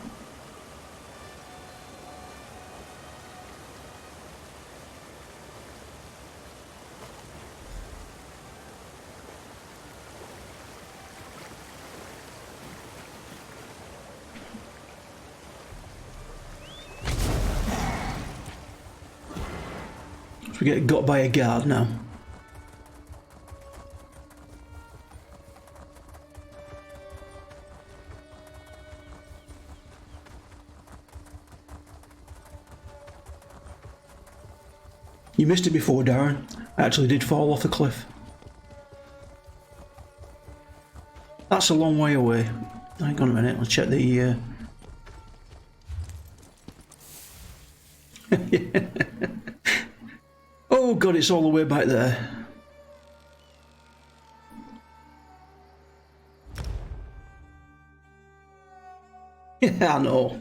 We get got by a guard now. You missed it before, Darren. I actually did fall off the cliff. That's a long way away. Hang on a minute, I'll check the... Oh God, it's all the way back there. Yeah, I know.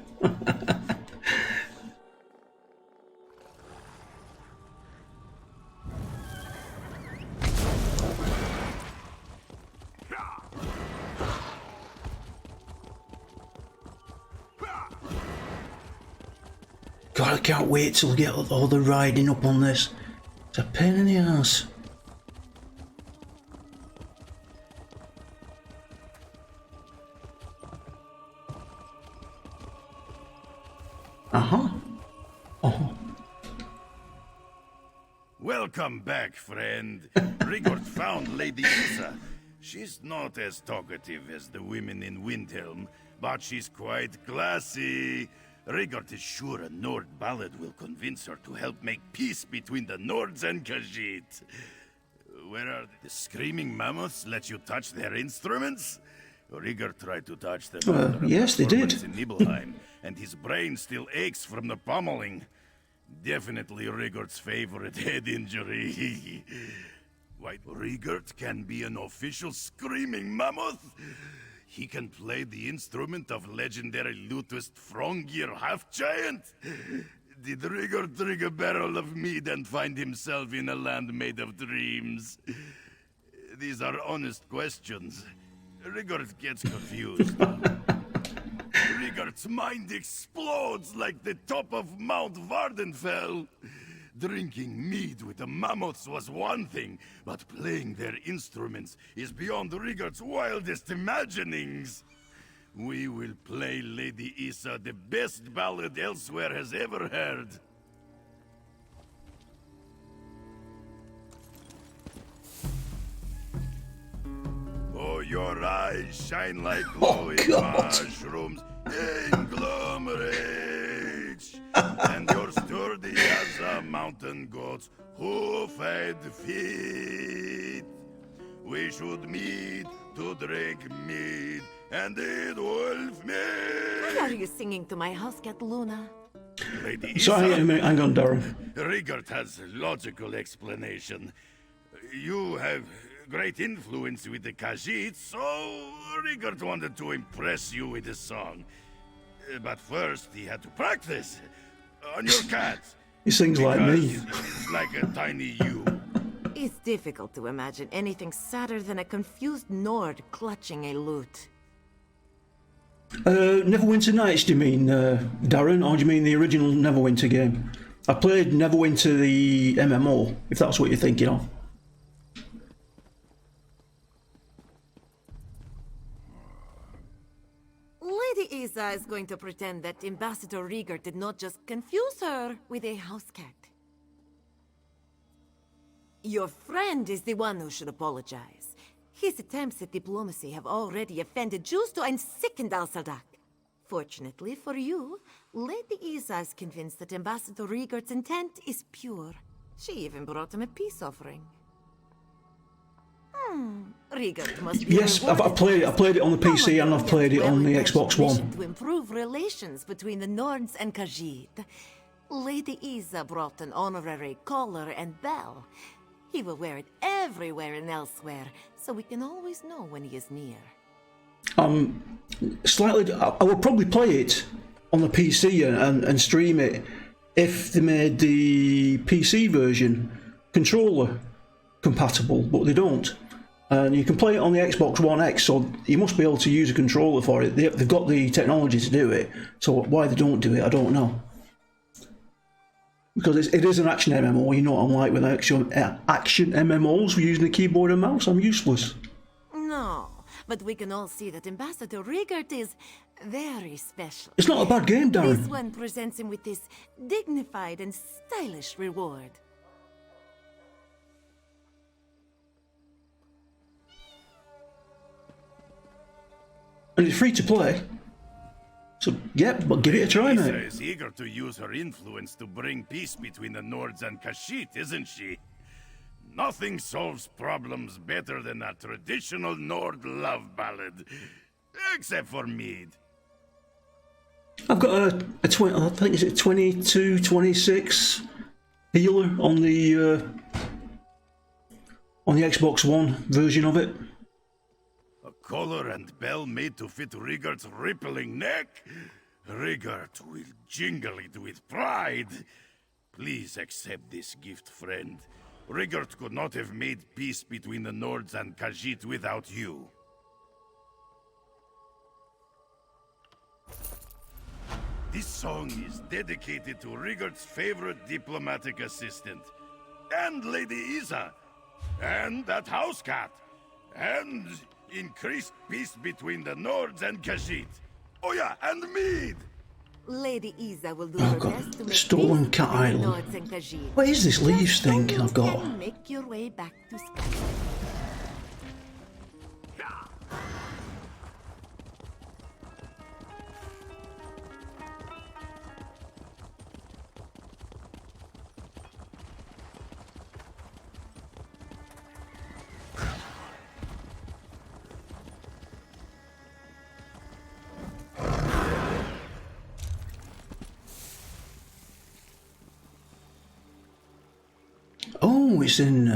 God, I can't wait till we get all the riding up on this. It's a pain in the ass. Welcome back, friend. Rigord found Lady E.S.O. She's not as talkative as the women in Windhelm, but she's quite classy. Rigord is sure a Nord ballad will convince her to help make peace between the Nords and Khajiit. Where are the screaming mammoths let you touch their instruments? Rigord tried to touch them. Yes, they did. In Nibelheim, and his brain still aches from the pummeling. Definitely Rigord's favorite head injury. Why, Rigord can be an official screaming mammoth? He can play the instrument of legendary lutist Frongir half-giant? Did Rigord drink a barrel of mead and find himself in a land made of dreams? These are honest questions. Rigord gets confused. Rigord's mind explodes like the top of Mount Vardenfell. Drinking mead with the mammoths was one thing, but playing their instruments is beyond Rigord's wildest imaginings. We will play Lady E.S.O. the best ballad Elsweyr has ever heard. Oh, your eyes shine like glowing mushrooms in glomerates, and you're sturdy as a mountain goat's hoof-fed feet. We should meet to drink mead and eat wolf meat. Why are you singing to my house cat, Luna? Lady Sorry, hang on, Darren. Rigord has a logical explanation. You have great influence with the Khajiit, so Rigord wanted to impress you with a song. But first, he had to practice. on your cats. He sings like me. It's like a tiny you. It's difficult to imagine anything sadder than a confused Nord clutching a loot. Neverwinter Nights, do you mean, Darren? Or do you mean the original Neverwinter game? I played Neverwinter the MMO, if that's what you're thinking of. Lady Isa is going to pretend that Ambassador Rieger did not just confuse her with a house cat. Your friend is the one who should apologize. His attempts at diplomacy have already offended Justo and sickened Al-Sadak. Fortunately for you, Lady Isa is convinced that Ambassador Rieger's intent is pure. She even brought him a peace offering. Riegert must be Yes, I've played it. I played it on the PC and I've played it on the Xbox One. To improve relations between the Nords and Khajiit, Lady Isa brought an honorary collar and bell. He will wear it everywhere in Elsweyr, so we can always know when he is near. Slightly, I would probably play it on the PC and stream it if they made the PC version controller compatible, but they don't. And you can play it on the Xbox One X, so you must be able to use a controller for it. They've got the technology to do it, so why they don't do it, I don't know. Because it is an action MMO, you know what I'm like with action MMOs, we're using a keyboard and mouse, I'm useless. No, but we can all see that Ambassador Riegert is very special. It's not a bad game, Darren. This one presents him with this dignified and stylish reward. And it's free to play. So, yeah, but give it a try, Isa mate. is eager to use her influence to bring peace between the Nords and Khajiit, isn't she? Nothing solves problems better than a traditional Nord love ballad. Except for mead. I've got I think it's a 22, 26 healer on the Xbox One version of it. A collar and bell made to fit Riegert's rippling neck? Riegert will jingle it with pride. Please accept this gift, friend. Riegert could not have made peace between the Nords and Khajiit without you. This song is dedicated to Riegert's favorite diplomatic assistant, and Lady Isa, and that house cat, and increased peace between the Nords and Khajiit. Oh yeah, and mead! Lady Isa will do her best to make Stolen peace Cat between the Island. Nords and Khajiit. What is this leaves thing I've got? You can make your way back to Sky. Oh, it's in...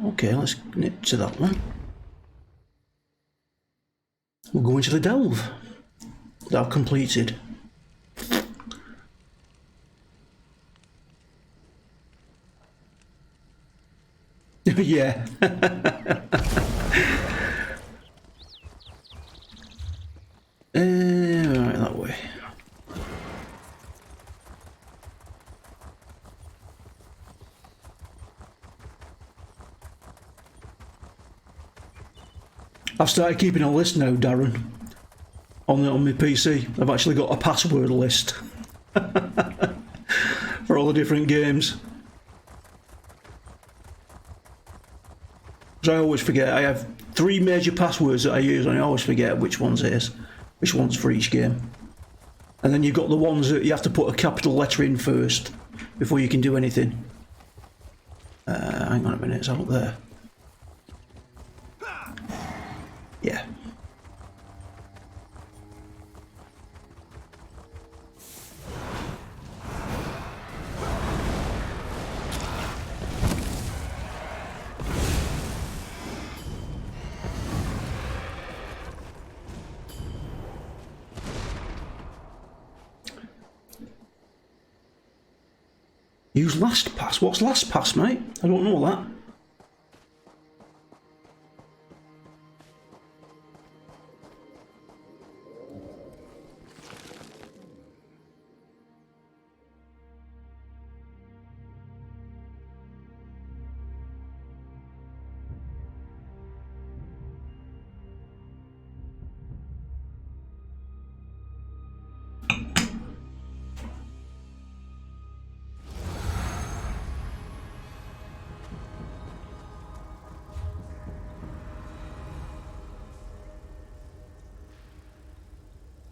okay, let's nip to that one. We'll go into the delve that I've completed. Yeah. Right, that way. I've started keeping a list now, Darren, on my PC. I've actually got a password list for all the different games. So I always forget. I have 3 major passwords that I use, and I always forget which one's for each game. And then you've got the ones that you have to put a capital letter in first before you can do anything. Hang on a minute, it's out there. Yeah. Use LastPass. What's LastPass, mate? I don't know that.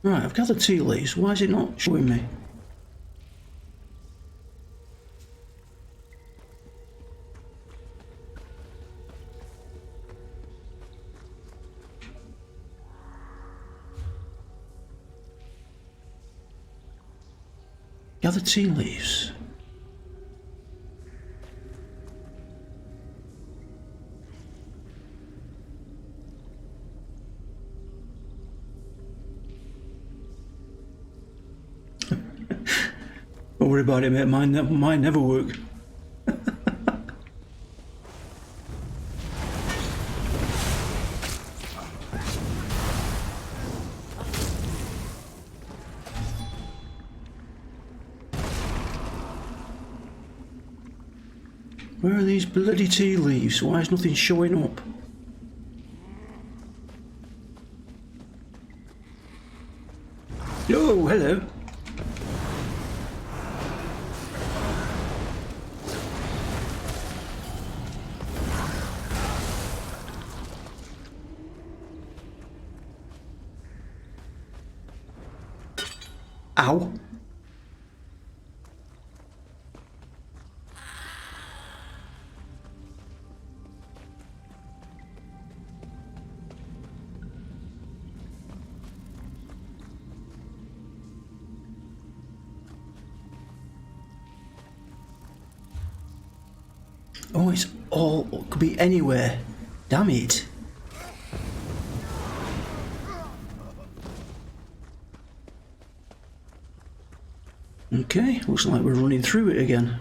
Right, I've gathered tea leaves. Why is it not showing me? Gather tea leaves. Don't worry about it, mate. Mine never work. Where are these bloody tea leaves? Why is nothing showing up? Oh, hello. Ow. Oh, it's all, it could be anywhere. Damn it. Okay, looks like we're running through it again.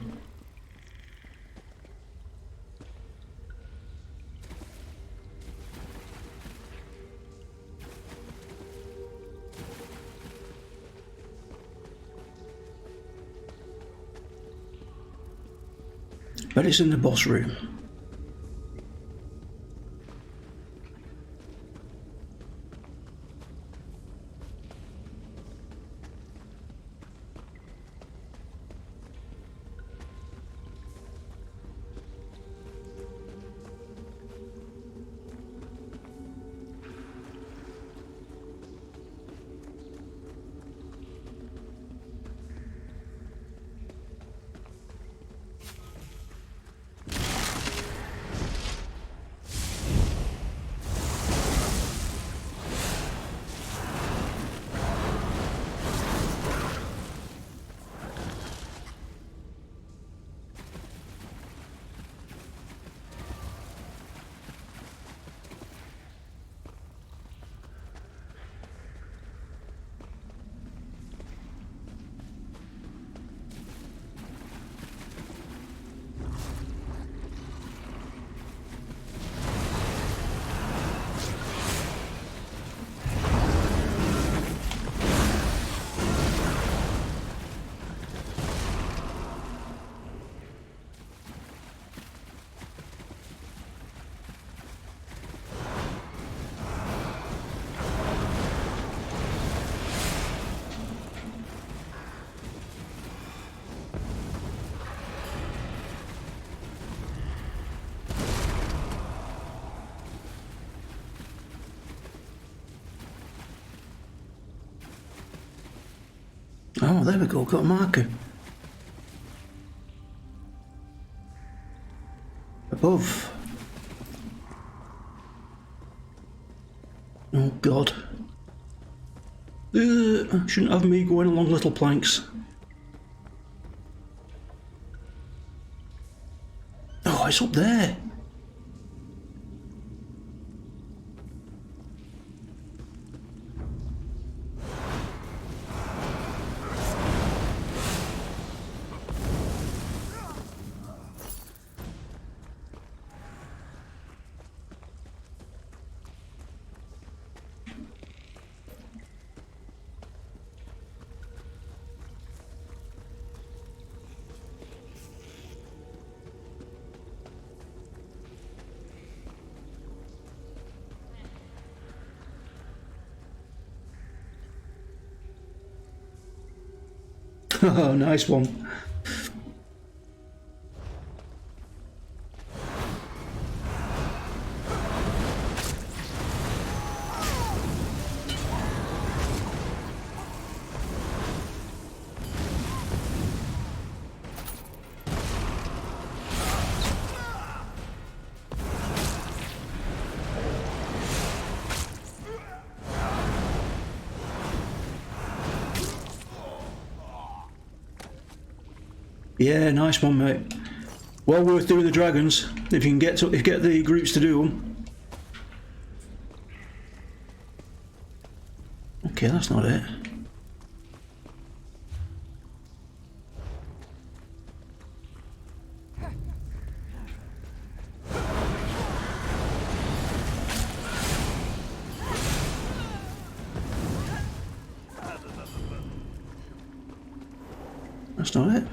But it's in the boss room. Oh, there we go, got a marker. Above. Oh God. Shouldn't have me going along little planks. Oh, it's up there. Oh, nice one. Yeah, nice one, mate. Well worth doing the dragons if you can get the groups to do them. Okay, that's not it. That's not it.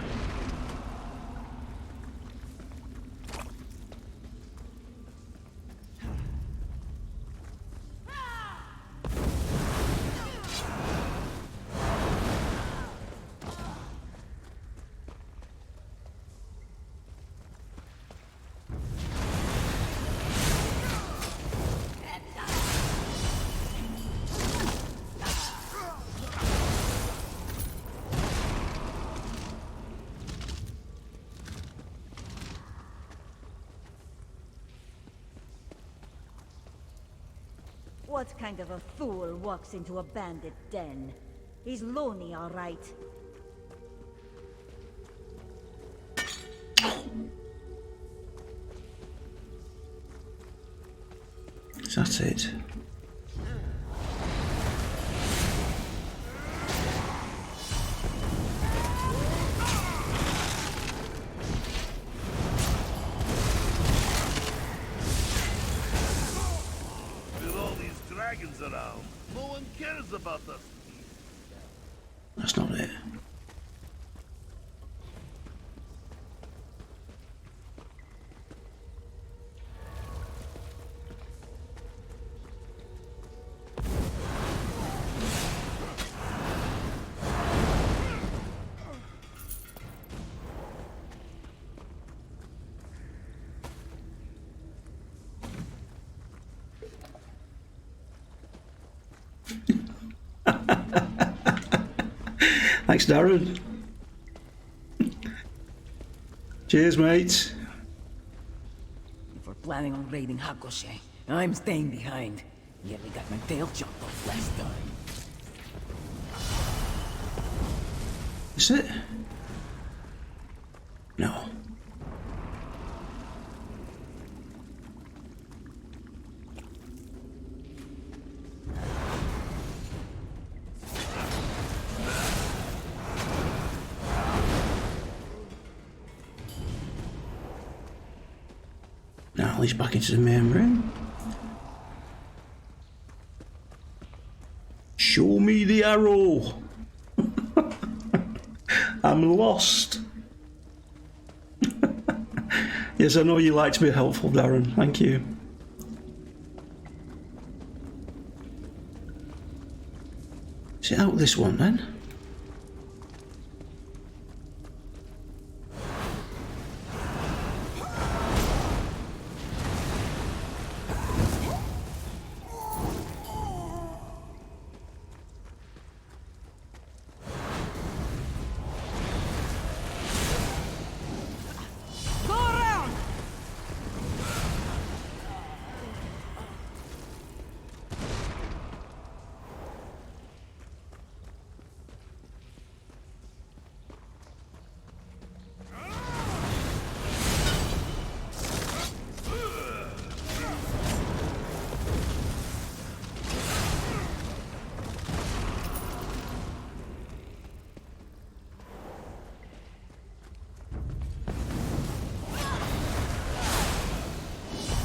What kind of a fool walks into a bandit den? He's lonely, all right. That's it. Around. No one cares about us. That's not it. Thanks, Darren. Cheers, mate. If we're planning on raiding Hakoshe, I'm staying behind. Nearly got my tail chopped off last time. Is it? No. Now he's back into the main room. Show me the arrow. I'm lost. Yes, I know you like to be helpful, Darren. Thank you. Is it out this one then?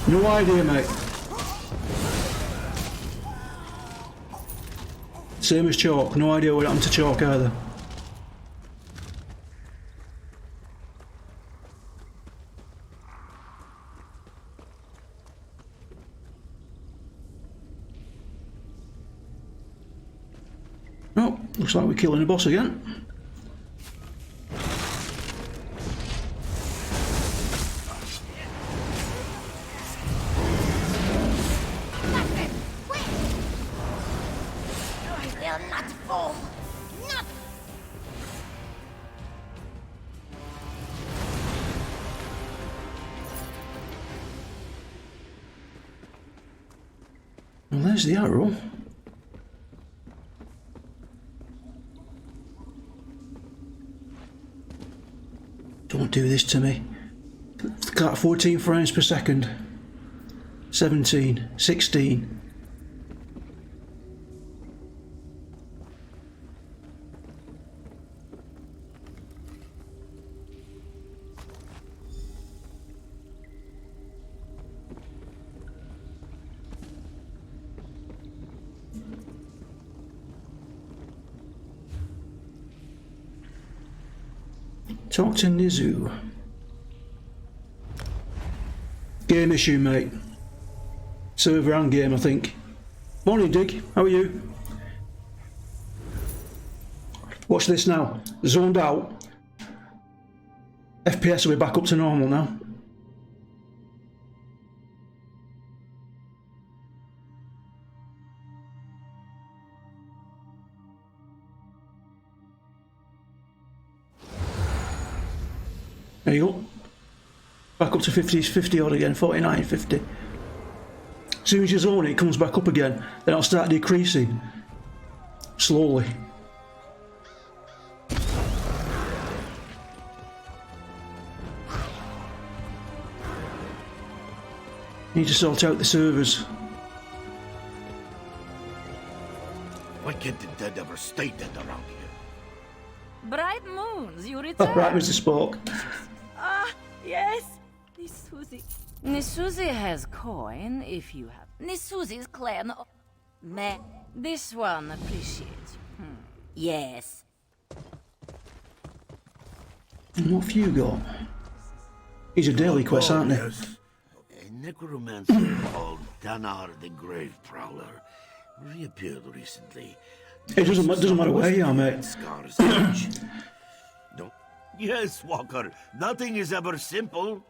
No idea, mate. Same as chalk. No idea what happened to chalk either. Oh, looks like we're killing a boss again. will not fall. Not. Well, there's the arrow. Don't do this to me. Got 14 frames per second. 17, 16. Talk to Nizu. Game issue, mate. Server and game, I think. Morning, Dig. How are you? Watch this now. Zoned out. FPS will be back up to normal now. There you go. Back up to 50 odd again, 49, 50. As soon as you zone it, it comes back up again. Then it'll start decreasing. Slowly. Need to sort out the servers. Why can't the dead ever stay dead around here? Bright moons, you return. Oh, right, Mr. Spock. Ah, yes. Nisuzi. Nisuzi has coin, if you have. Nisuzi's clan. Meh. This one appreciates you. Yes. And what have you got? These are daily quests, aren't they? Yes. A necromancer called Danar the Grave Prowler reappeared recently. It doesn't matter where you are, mate. Don't. Yes, Walker. Nothing is ever simple.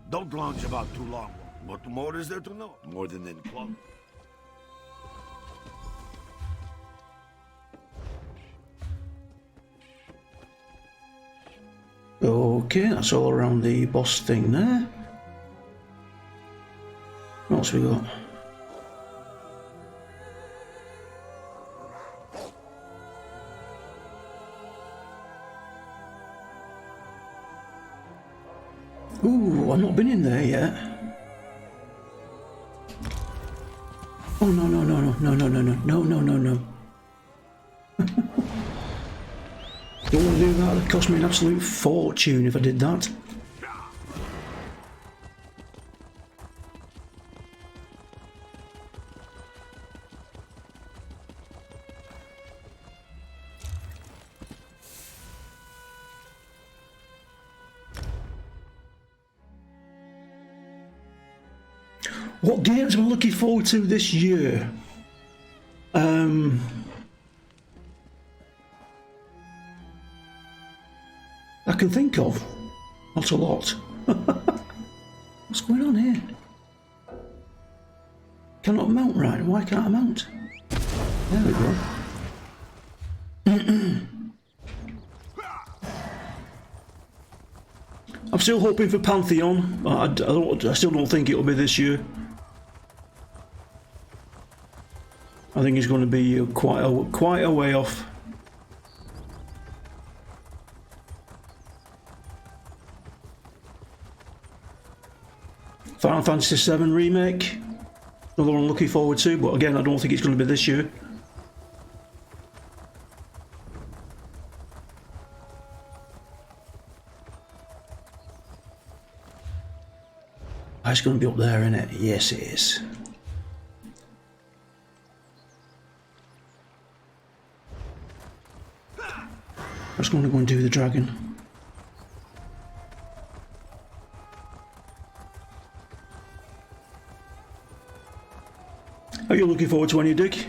Don't lounge about too long. What more is there to know? More than in club. Okay, that's all around the boss thing there. What else we got? Ooh, I've not been in there yet. Oh no. Don't want to do that, it'd cost me an absolute fortune if I did that. What games am I looking forward to this year? I can think of. Not a lot. What's going on here? Cannot mount right. Why can't I mount? There we go. I'm still hoping for Pantheon. I still don't think it'll be this year. I think it's going to be quite a way off. Final Fantasy VII Remake. Another one I'm looking forward to, but again, I don't think it's going to be this year. It's going to be up there, isn't it? Yes, it is. I'm just going to go and do the dragon. Are you looking forward to any, Dick?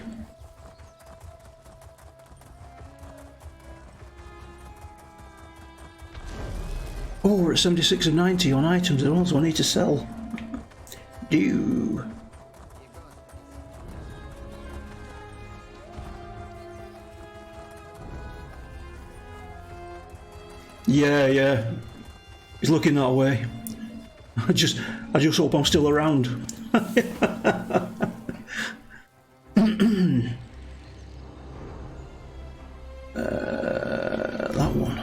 Oh, we're at 76 and 90 on items that also I need to sell. Do. Yeah, yeah. He's looking that way. I just hope I'm still around. That one.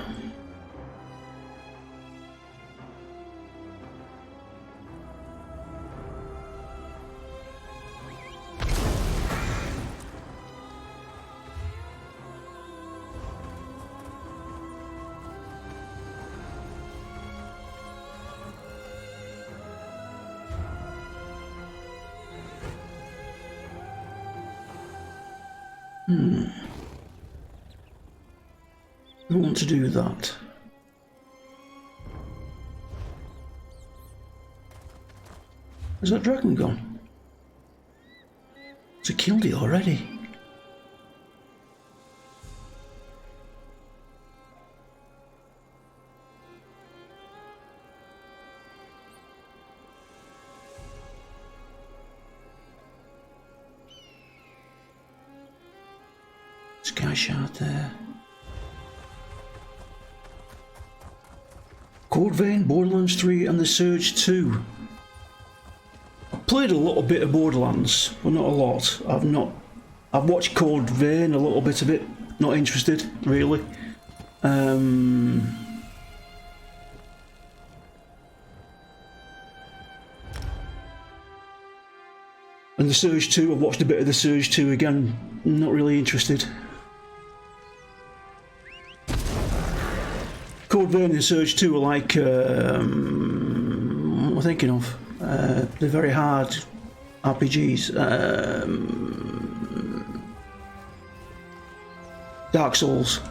I want to do that. Is that dragon gone? Has it killed it already? Sky shard there. Code Vein, Borderlands 3 and The Surge 2. I've played a little bit of Borderlands, but not a lot. I've watched Code Vein, a little bit of it. Not interested, really. And The Surge 2, I've watched a bit of The Surge 2 again. Not really interested. Code Vein and Surge 2 are like, what am I thinking of? They're very hard RPGs. Dark Souls.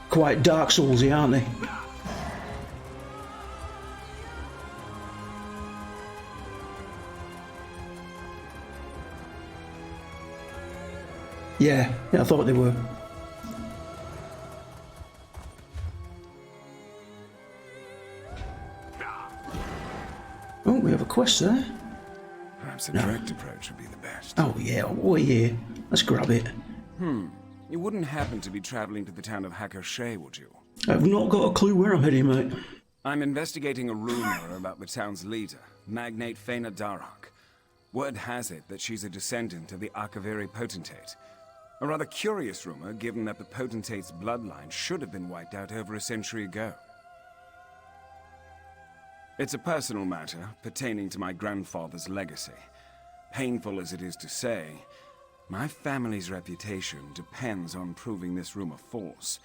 Quite Dark Soulsy, aren't they? Yeah, I thought they were. Oh, we have a quest there. Perhaps a direct approach would be the best. Oh yeah, let's grab it. You wouldn't happen to be traveling to the town of Hakoshey, would you? I've not got a clue where I'm heading, mate. I'm investigating a rumor about the town's leader, Magnate Fena Darhak. Word has it that she's a descendant of the Akaviri potentate. A rather curious rumor, given that the potentate's bloodline should have been wiped out over a century ago. It's a personal matter pertaining to my grandfather's legacy. Painful as it is to say, my family's reputation depends on proving this rumor false.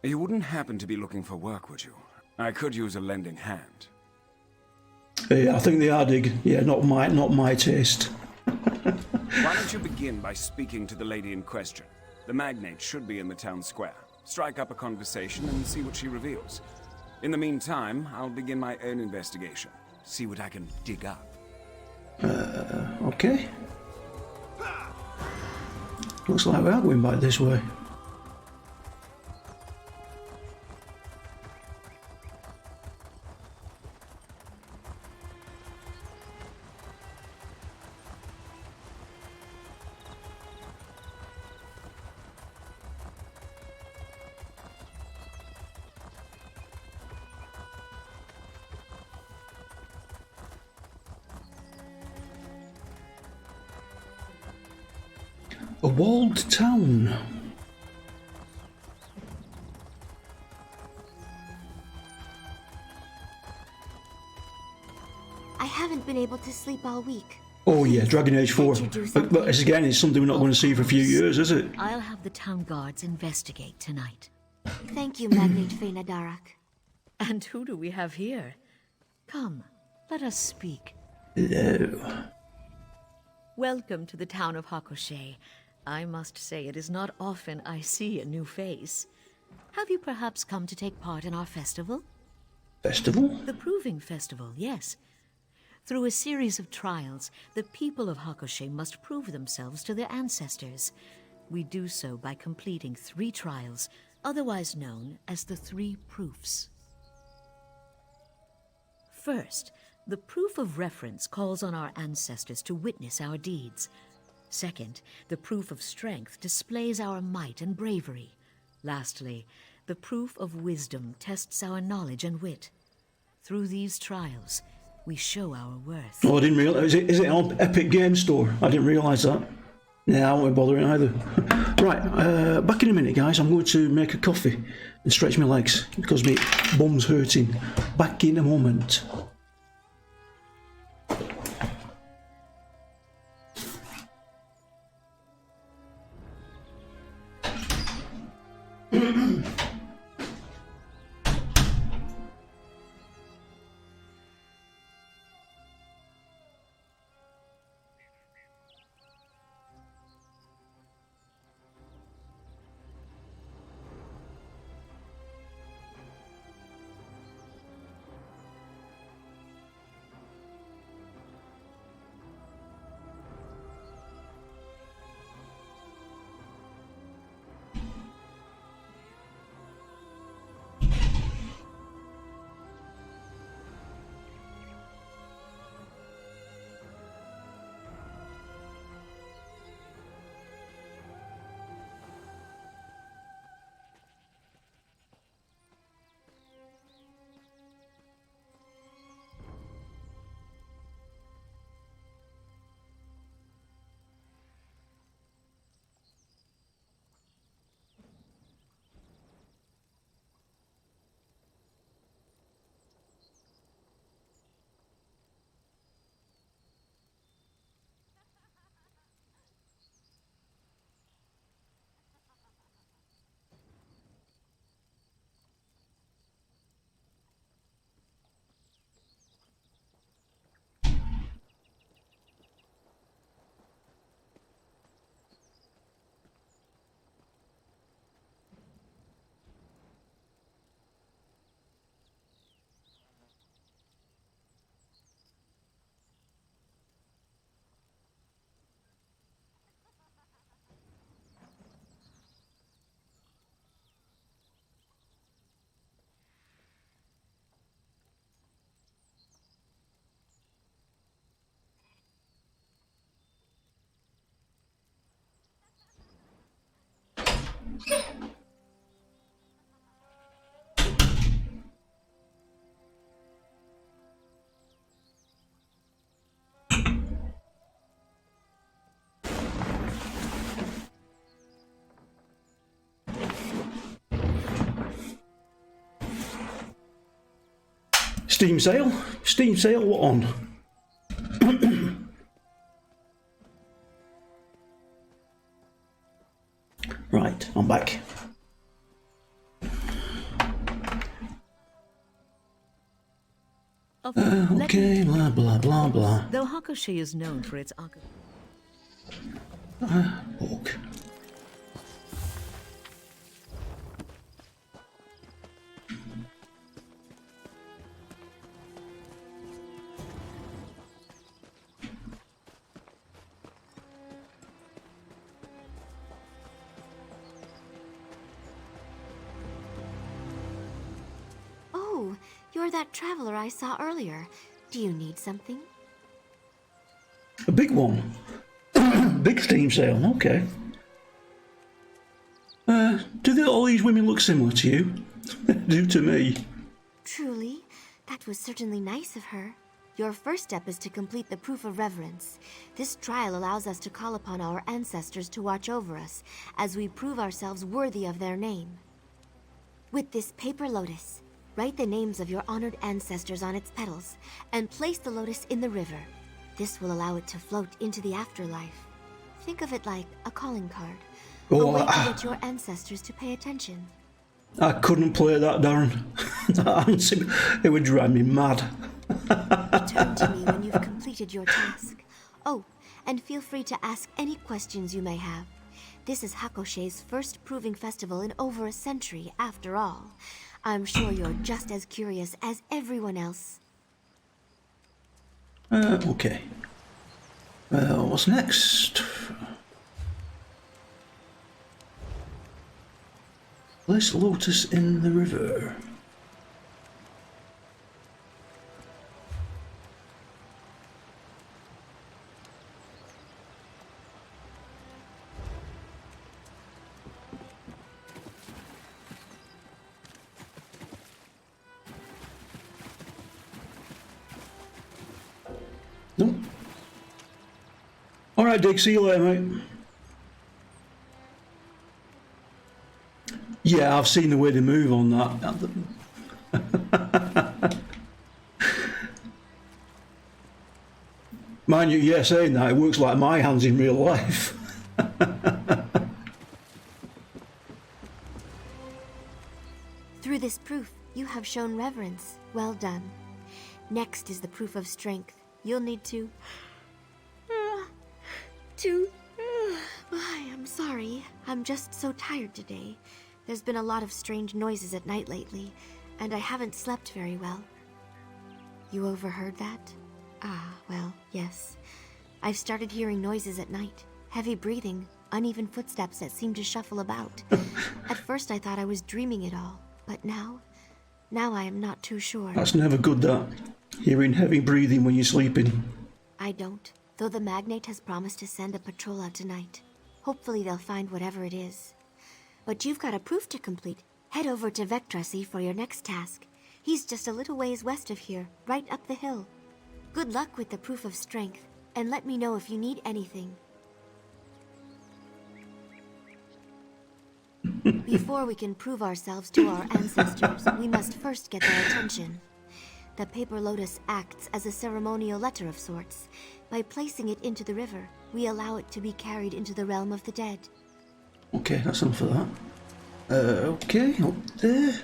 You wouldn't happen to be looking for work, would you? I could use a lending hand. Yeah, I think they are, Dig. Yeah, not my taste. Why don't you begin by speaking to the lady in question? The magnate should be in the town square. Strike up a conversation and see what she reveals. In the meantime, I'll begin my own investigation. See what I can dig up. Okay. Looks like we are going back this way. A walled town. I haven't been able to sleep all week. Oh yeah, Dragon Age 4. But again, it's something we're not going to see for a few years, is it? I'll have the town guards investigate tonight. Thank you, Magnate Fena Darhak. And who do we have here? Come, let us speak. Hello. Welcome to the town of Hakoshey. I must say it is not often I see a new face. Have you perhaps come to take part in our festival? Festival? The Proving Festival, yes. Through a series of trials, the people of Hakoshey must prove themselves to their ancestors. We do so by completing 3 trials, otherwise known as the 3 proofs. First, the proof of reference calls on our ancestors to witness our deeds. Second, the proof of strength displays our might and bravery. Lastly, The proof of wisdom tests our knowledge and wit. Through these trials, we show our worth. Oh, I didn't realise. Is it on Epic Game Store? I didn't realise that. Yeah, I won't bother it either. Right, back in a minute, guys. I'm going to make a coffee and stretch my legs because my bum's hurting. Back in a moment. Steam sale? Steam sale, what on? Right, I'm back. Okay, blah blah blah blah. Though Hakushe is known for its Book. Oh, you're that traveler I saw earlier. Do you need something? A big one. Big Steam sale, okay. Do all these women look similar to you? Do to me. Truly, that was certainly nice of her. Your first step is to complete the Proof of Reverence. This trial allows us to call upon our ancestors to watch over us, as we prove ourselves worthy of their name. With this paper lotus, write the names of your honored ancestors on its petals, and place the lotus in the river. This will allow it to float into the afterlife. Think of it like a calling card. A way to get your ancestors to pay attention. I couldn't play that, Darren. It would drive me mad. Return to me when you've completed your task. Oh, and feel free to ask any questions you may have. This is Hakoshe's first proving festival in over a century, after all. I'm sure you're just as curious as everyone else. Okay. What's next? Place lotus in the river. Oh. Alright, Dick, see you later, mate. Yeah, I've seen the way they move on that. Mind you, yeah, saying that, it works like my hands in real life. Through this proof, you have shown reverence. Well done. Next is the proof of strength. You'll need to... I am sorry. I'm just so tired today. There's been a lot of strange noises at night lately, and I haven't slept very well. You overheard that? Ah, well, yes. I've started hearing noises at night. Heavy breathing, uneven footsteps that seem to shuffle about. At first I thought I was dreaming it all, but now I am not too sure. That's never good, that. Hearing heavy breathing when you're sleeping. I don't, though the magnate has promised to send a patrol out tonight. Hopefully they'll find whatever it is. But you've got a proof to complete. Head over to Vectrasy for your next task. He's just a little ways west of here, right up the hill. Good luck with the proof of strength, and let me know if you need anything. Before we can prove ourselves to our ancestors, we must first get their attention. The paper lotus acts as a ceremonial letter of sorts. By placing it into the river, we allow it to be carried into the realm of the dead. Okay, that's enough of that. Okay, up there.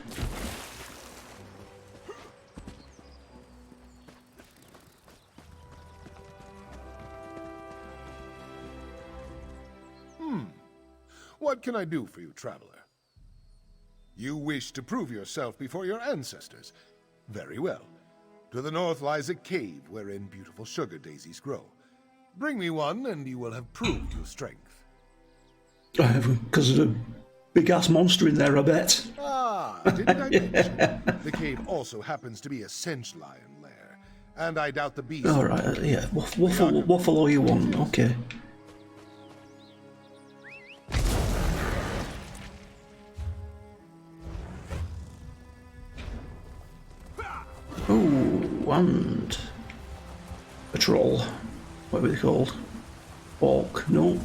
What can I do for you, traveler? You wish to prove yourself before your ancestors. Very well. To the north lies a cave wherein beautiful sugar daisies grow. Bring me one, and you will have proved your strength. Because there's a big-ass monster in there, I bet. Ah, didn't I mention? The cave also happens to be a cinch lion lair, and I doubt the beast... Alright, yeah, waffle all you want, okay. Oh, and a troll. What were they called? Orc, no.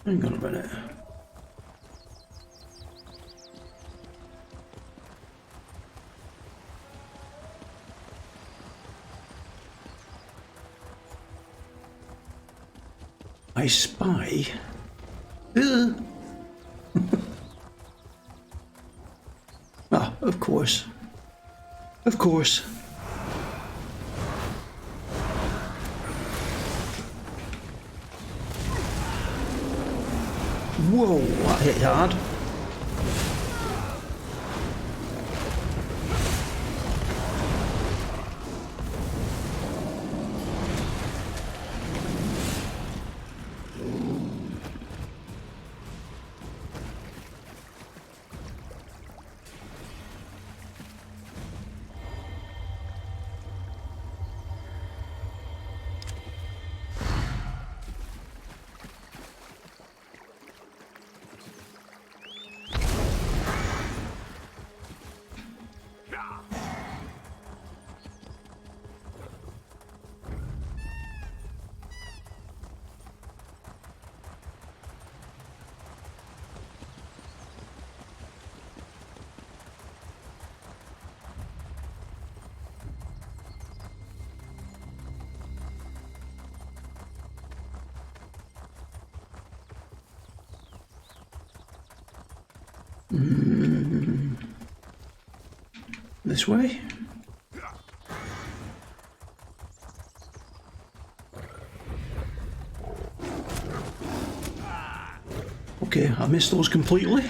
Hang on a minute. I spy. Ah, of course. Of course. Whoa, that hit hard. This way? Okay, I missed those completely.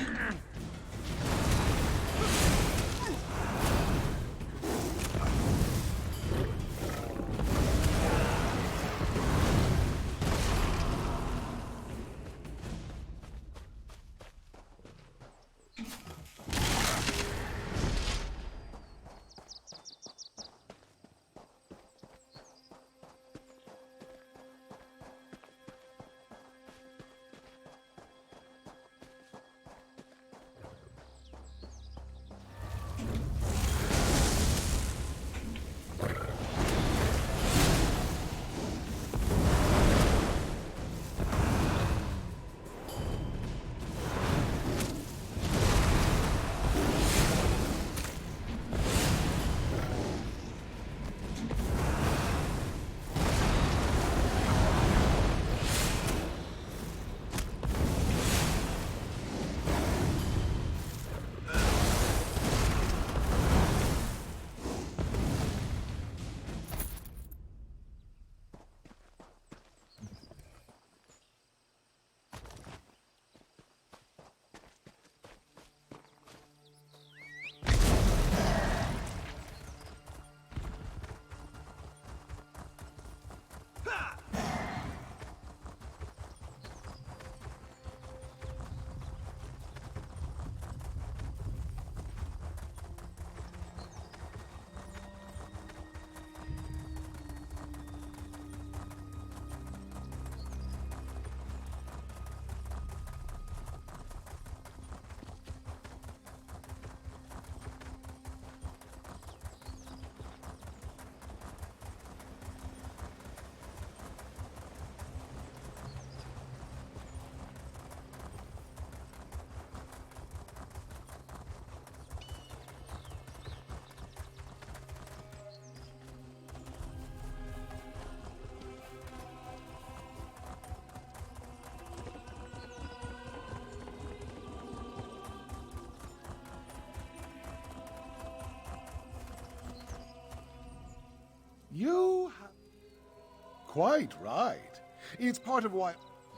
quite right. It's part of why...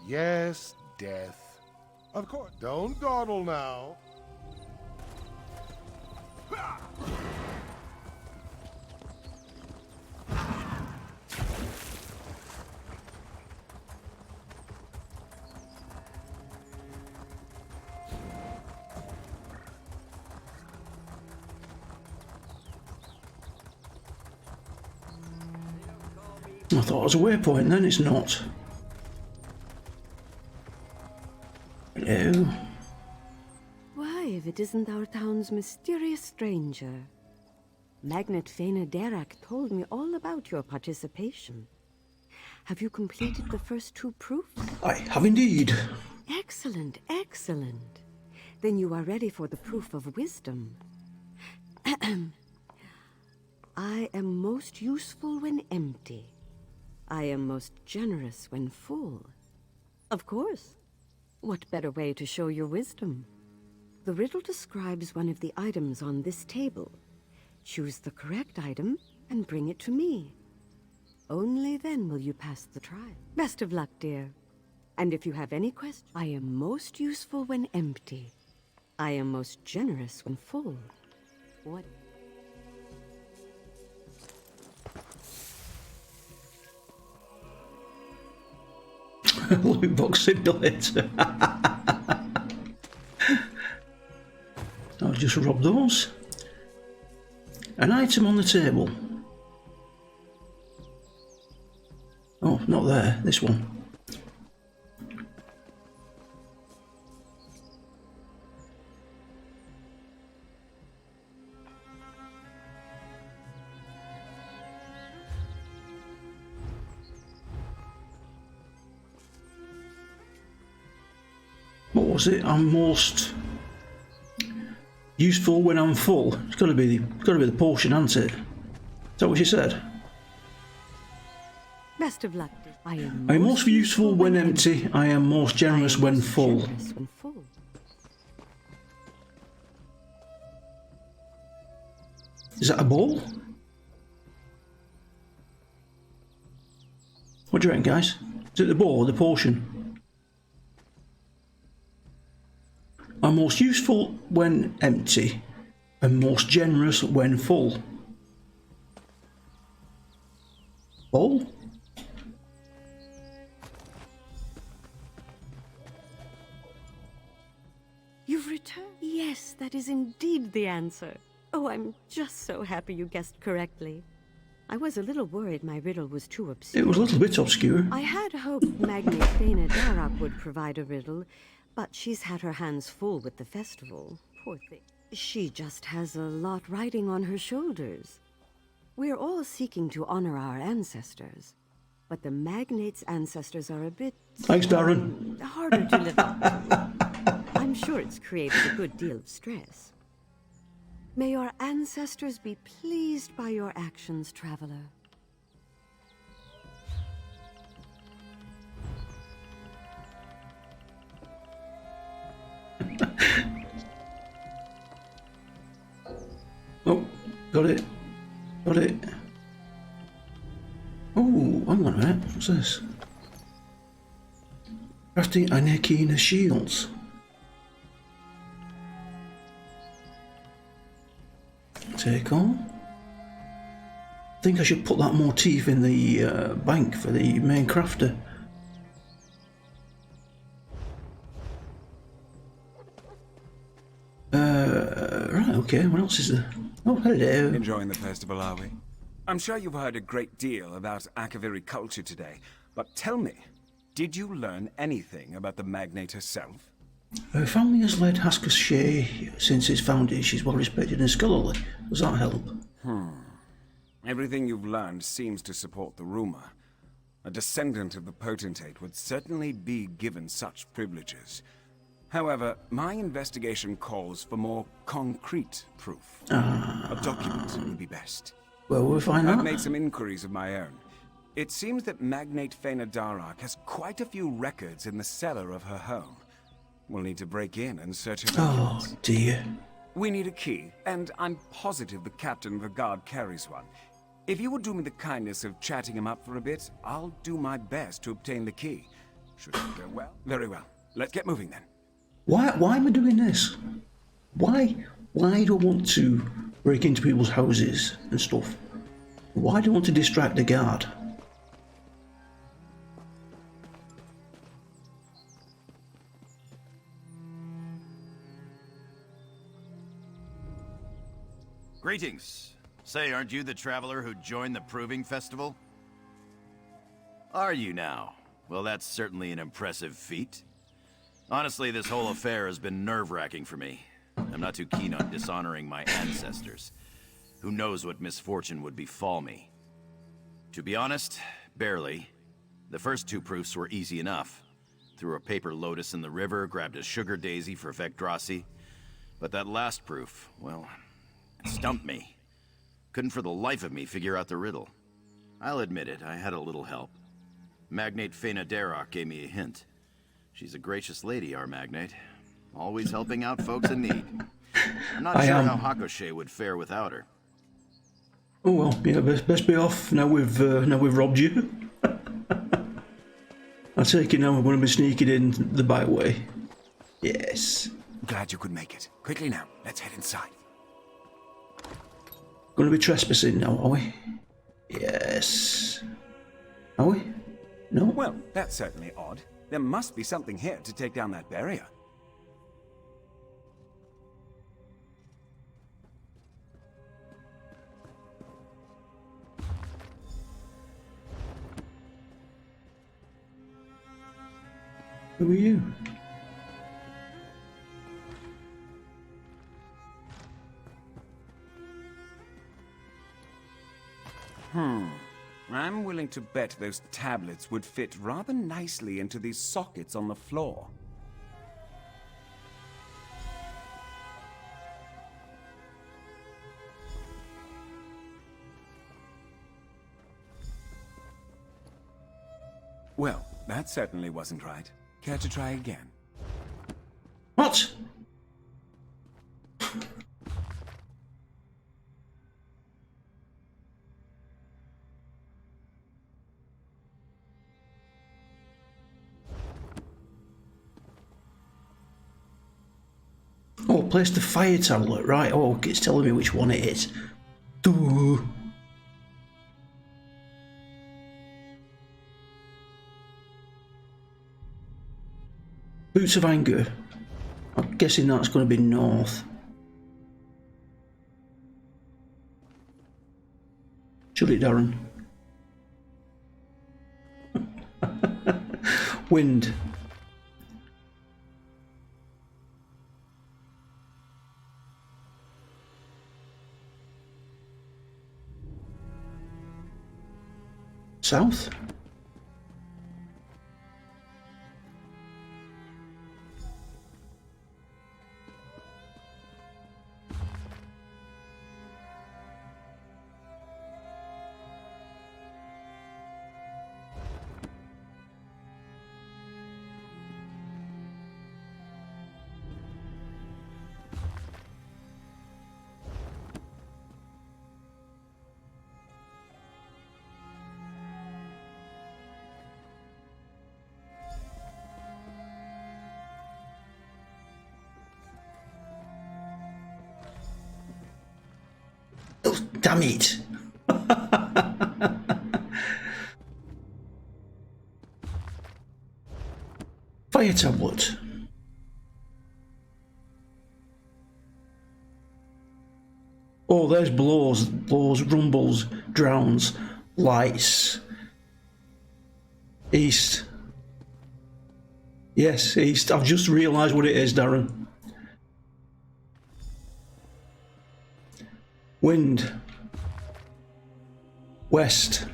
Yes, death. Of course. Don't dawdle now. I thought it was a waypoint, then it's not. Hello. Why, if it isn't our town's mysterious stranger. Magnet Fena Derak told me all about your participation. Have you completed the first 2 proofs? I have indeed. Excellent, excellent. Then you are ready for the proof of wisdom. I am most useful when empty. I am most generous when full. Of course. What better way to show your wisdom? The riddle describes one of the items on this table. Choose the correct item and bring it to me. Only then will you pass the trial. Best of luck, dear. And if you have any questions, I am most useful when empty. I am most generous when full. What? Loot box simulator. I'll just rob those. An item on the table. Oh, not there. This one. What was it? I'm most useful when I'm full. It's got to be the potion, hasn't it? Is that what she said? Best of luck. I am most useful when empty. I am most generous when full. Is that a ball? What do you reckon, guys? Is it the ball or the potion? I'm most useful when empty and most generous when full. Ball? You've returned? Yes, that is indeed the answer. Oh, I'm just so happy you guessed correctly. I was a little worried my riddle was too obscure. It was a little bit obscure. I had hoped Magnate Fena Darak would provide a riddle, but she's had her hands full with the festival. Poor thing. She just has a lot riding on her shoulders. We're all seeking to honor our ancestors, but the Magnate's ancestors are a bit... Thanks, Darren. Harder to live up to. I'm sure it's created a good deal of stress. May your ancestors be pleased by your actions, traveler. Oh, got it. Got it. Oh, hang on a minute. What's this? Crafting Anekina shields. Take on. I think I should put that motif in the bank for the main crafter. Right, okay, what else is there? Oh, hello. Enjoying the festival, are we? I'm sure you've heard a great deal about Akaviri culture today, but tell me, did you learn anything about the Magnate herself? Her family has led Haskell since its founding. She's well respected and scholarly. Does that help? Everything you've learned seems to support the rumor. A descendant of the potentate would certainly be given such privileges. However, my investigation calls for more concrete proof. A document would be best. Well, we'll find out. I've made some inquiries of my own. It seems that Magnate Fena Darak has quite a few records in the cellar of her home. We'll need to break in and search her documents. Oh, dear. We need a key, and I'm positive the captain of the guard carries one. If you would do me the kindness of chatting him up for a bit, I'll do my best to obtain the key. Should it go well? Very well. Let's get moving then. Why am I doing this? Why do I want to break into people's houses and stuff? Why do I want to distract the guard? Greetings. Say, aren't you the traveler who joined the Proving Festival? Are you now? Well, that's certainly an impressive feat. Honestly, this whole affair has been nerve-wracking for me. I'm not too keen on dishonoring my ancestors. Who knows what misfortune would befall me? To be honest, barely. The first two proofs were easy enough. Threw a paper lotus in the river, grabbed a sugar daisy for Vecdrasi. But that last proof, well, it stumped me. Couldn't for the life of me figure out the riddle. I'll admit it, I had a little help. Magnate Fena Darroch gave me a hint. She's a gracious lady, our Magnate. Always helping out folks in need. I'm not sure how Hakoshi would fare without her. Oh well, yeah, best be off now we've robbed you. I take it now we're going to be sneaking in the back way. Yes. Glad you could make it. Quickly now, let's head inside. Going to be trespassing now, are we? Yes. Are we? No? Well, that's certainly odd. There must be something here to take down that barrier. Who are you? I'm willing to bet those tablets would fit rather nicely into these sockets on the floor. Well, that certainly wasn't right. Care to try again? What? Oh, place the fire tablet, right? Oh, it's telling me which one it is. Duh. Boots of Anger. I'm guessing that's going to be north. Shut it, Darren. Wind. South? Oh, damn it! Fire tablet. Oh, there's blows, rumbles, drowns, lights. East. Yes, east. I've just realised what it is, Darren. Wind. West.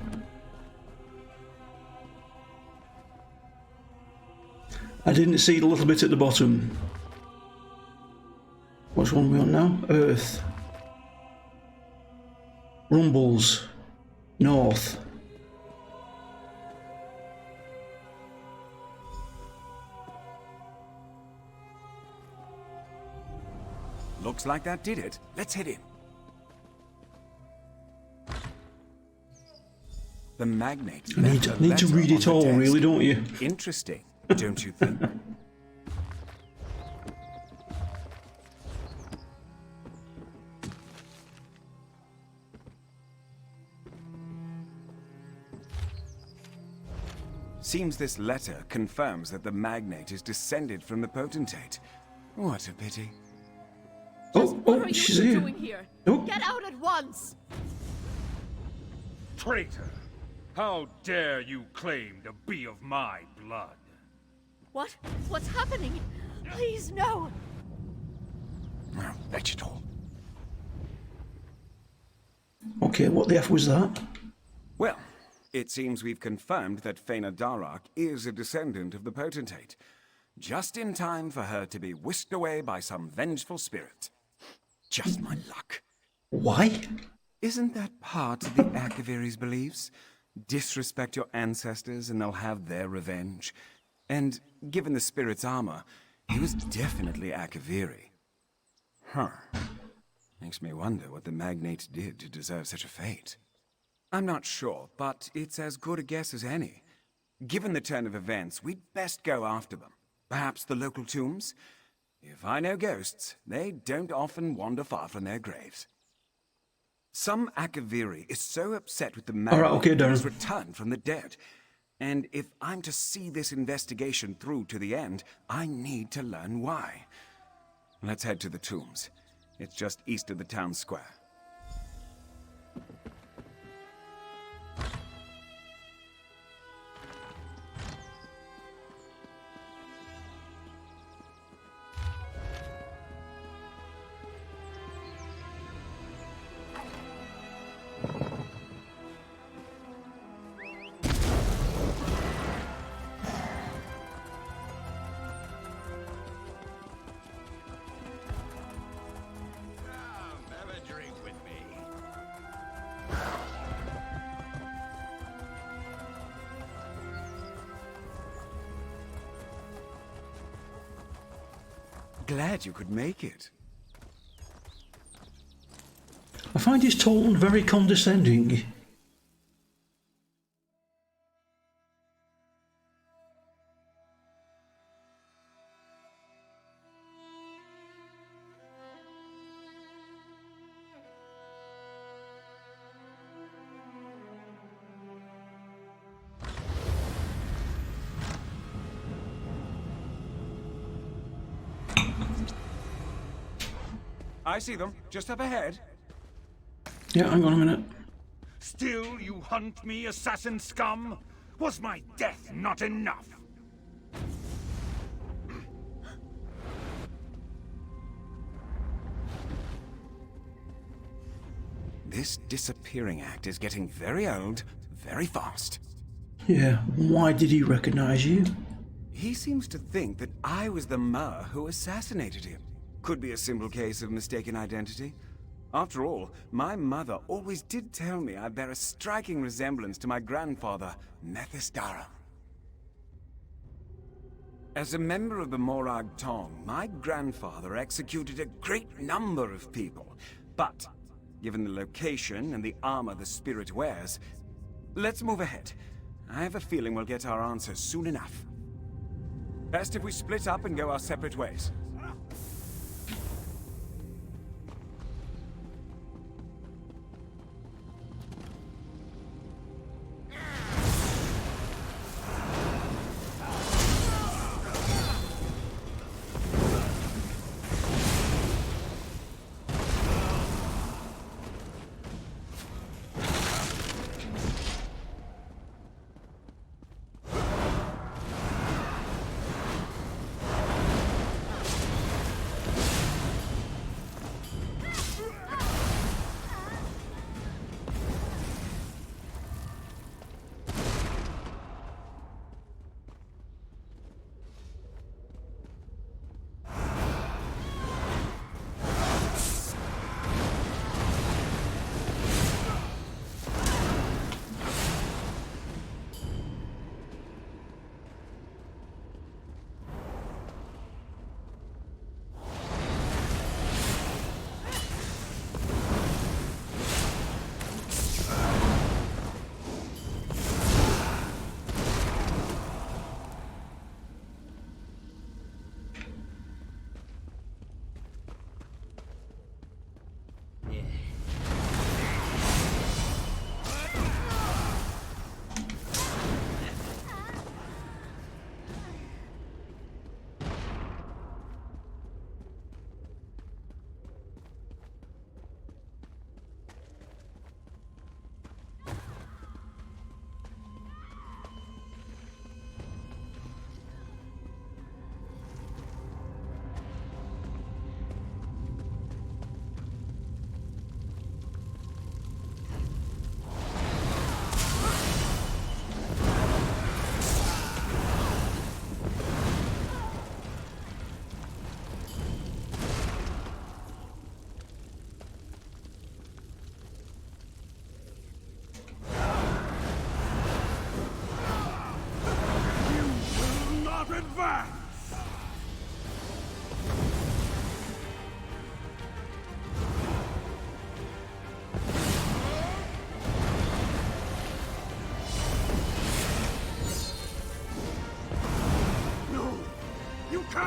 I didn't see the little bit at the bottom. What's one we on now? Earth. Rumbles. North. Looks like that did it. Let's head in. The magnate. I need to read it all, really, don't you? Interesting, don't you think? Seems this letter confirms that the magnate is descended from the potentate. What a pity. What are she's you here. doing here? Oh. Get out at once! Traitor! How dare you claim to be of my blood? What? What's happening? Please, no! I'll bet it all. Okay, what the F was that? Well, it seems we've confirmed that Faina Darak is a descendant of the potentate. Just in time for her to be whisked away by some vengeful spirit. Just my luck. Why? Isn't that part of the Akaviri's beliefs? Disrespect your ancestors and they'll have their revenge. And given the spirit's armor, he was definitely Akaviri. Huh. Makes me wonder what the magnate did to deserve such a fate. I'm not sure, but it's as good a guess as any. Given the turn of events, we'd best go after them. Perhaps the local tombs? If I know ghosts, they don't often wander far from their graves. Some Akaviri is so upset with the magnate that he has returned from the dead. And if I'm to see this investigation through to the end, I need to learn why. Let's head to the tombs. It's just east of the town square. Glad you could make it. I find his tone very condescending. I see them, just up ahead. Yeah, hang on a minute. Still you hunt me, assassin scum? Was my death not enough? This disappearing act is getting very old, very fast. Yeah, why did he recognize you? He seems to think that I was the Mer who assassinated him. Could be a simple case of mistaken identity. After all, my mother always did tell me I bear a striking resemblance to my grandfather, Methistara. As a member of the Morag Tong, my grandfather executed a great number of people. But, given the location and the armor the spirit wears, let's move ahead. I have a feeling we'll get our answers soon enough. Best if we split up and go our separate ways.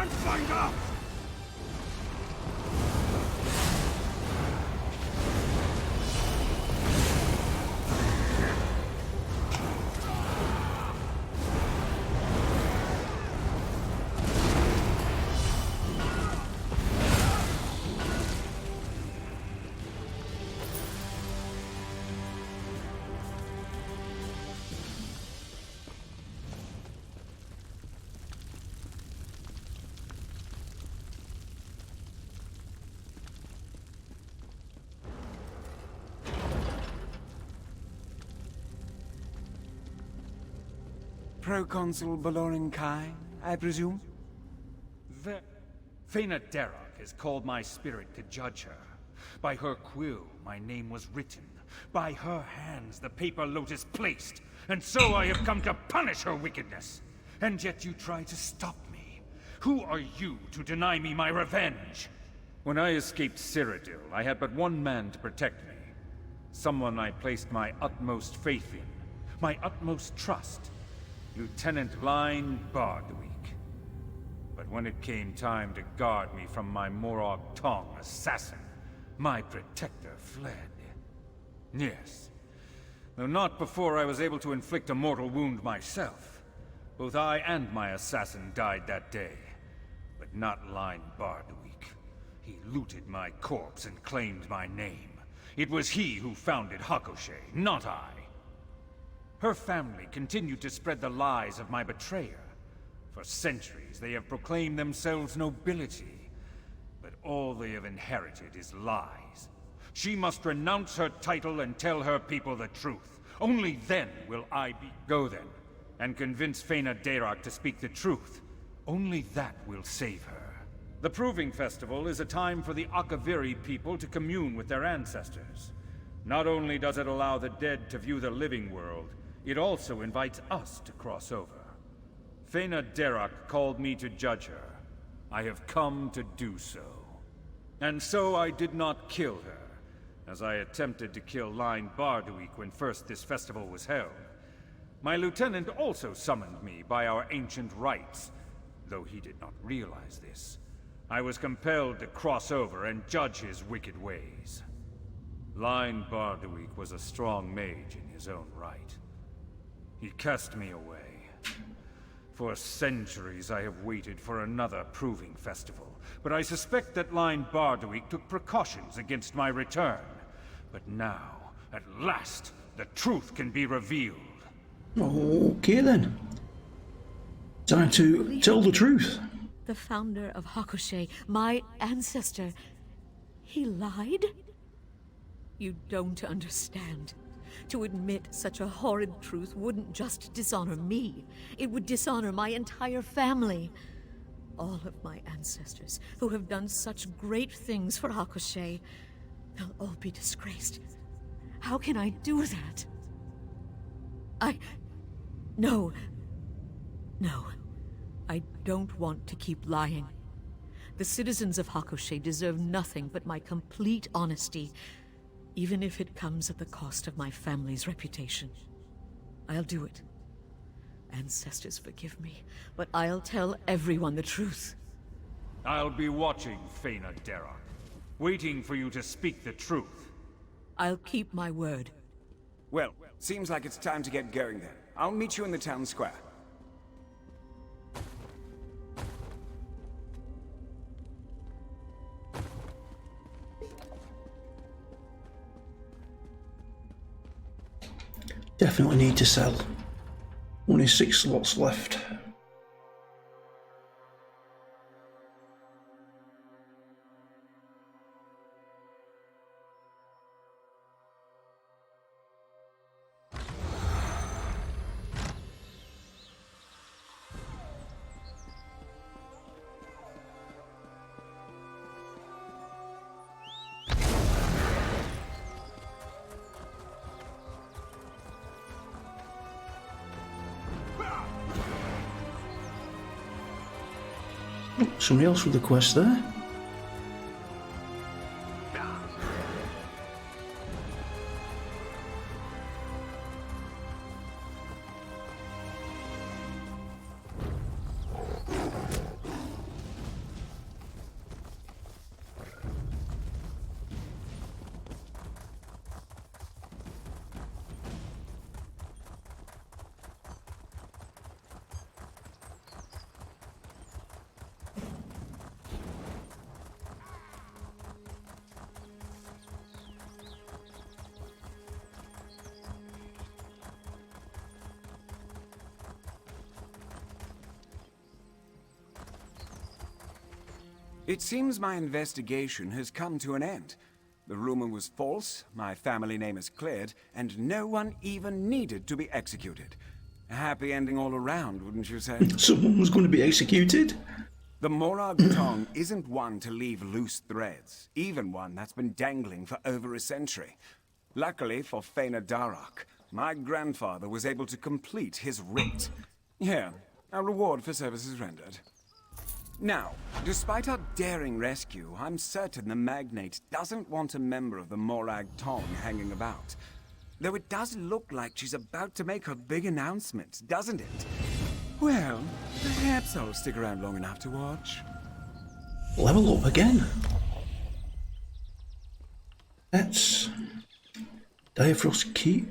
can't find out! Proconsul Balorin Kai, I presume? Fena Derok has called my spirit to judge her. By her quill, my name was written. By her hands, the paper lotus placed. And so I have come to punish her wickedness. And yet you try to stop me. Who are you to deny me my revenge? When I escaped Cyrodiil, I had but one man to protect me. Someone I placed my utmost faith in. My utmost trust. Lieutenant Line Bardwick. But when it came time to guard me from my Morag Tong assassin, my protector fled. Yes. Though not before I was able to inflict a mortal wound myself. Both I and my assassin died that day. But not Line Bardwick. He looted my corpse and claimed my name. It was he who founded Hakoshe, not I. Her family continued to spread the lies of my betrayer. For centuries, they have proclaimed themselves nobility. But all they have inherited is lies. She must renounce her title and tell her people the truth. Only then will I go then, and convince Fena Derok to speak the truth. Only that will save her. The Proving Festival is a time for the Akaviri people to commune with their ancestors. Not only does it allow the dead to view the living world, it also invites us to cross over. Fena Derok called me to judge her. I have come to do so. And so I did not kill her, as I attempted to kill Line Bardwick when first this festival was held. My lieutenant also summoned me by our ancient rites, though he did not realize this. I was compelled to cross over and judge his wicked ways. Line Bardwick was a strong mage in his own right. He cast me away. For centuries I have waited for another Proving Festival, but I suspect that Line Bardwick took precautions against my return. But now, at last, the truth can be revealed. Okay then. Time to tell the truth. The founder of Hakoshe, my ancestor, he lied? You don't understand. To admit such a horrid truth wouldn't just dishonor me. It would dishonor my entire family. All of my ancestors, who have done such great things for Hakoshe, they'll all be disgraced. How can I do that? No. I don't want to keep lying. The citizens of Hakoshe deserve nothing but my complete honesty, even if it comes at the cost of my family's reputation. I'll do it. Ancestors, forgive me, but I'll tell everyone the truth. I'll be watching, Fena Derok, waiting for you to speak the truth. I'll keep my word. Well, seems like it's time to get going then. I'll meet you in the town square. Definitely need to sell. Only 6 slots left. Somebody else with a quest there. It seems my investigation has come to an end. The rumor was false, my family name is cleared, and no one even needed to be executed. A happy ending all around, wouldn't you say? Someone was going to be executed? The Morag tongue isn't one to leave loose threads, even one that's been dangling for over a century. Luckily for Fëanor Darach, my grandfather was able to complete his writ. Here, a reward for services rendered. Now, despite our daring rescue, I'm certain the Magnate doesn't want a member of the Morag Tong hanging about. Though it does look like she's about to make her big announcement, doesn't it? Well, perhaps I'll stick around long enough to watch. Level up again. That's Diafrost Keep.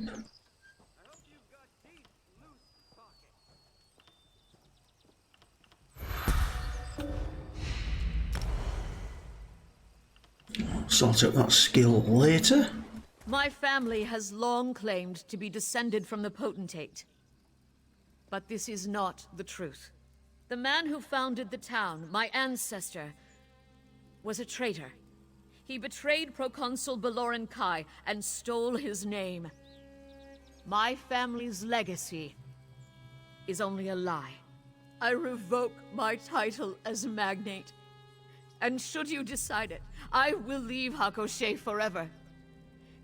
Sort out that skill later. My family has long claimed to be descended from the potentate. But this is not the truth. The man who founded the town, my ancestor, was a traitor. He betrayed Proconsul Baloran Kai and stole his name. My family's legacy is only a lie. I revoke my title as Magnate. And should you decide it, I will leave Hakoshé forever.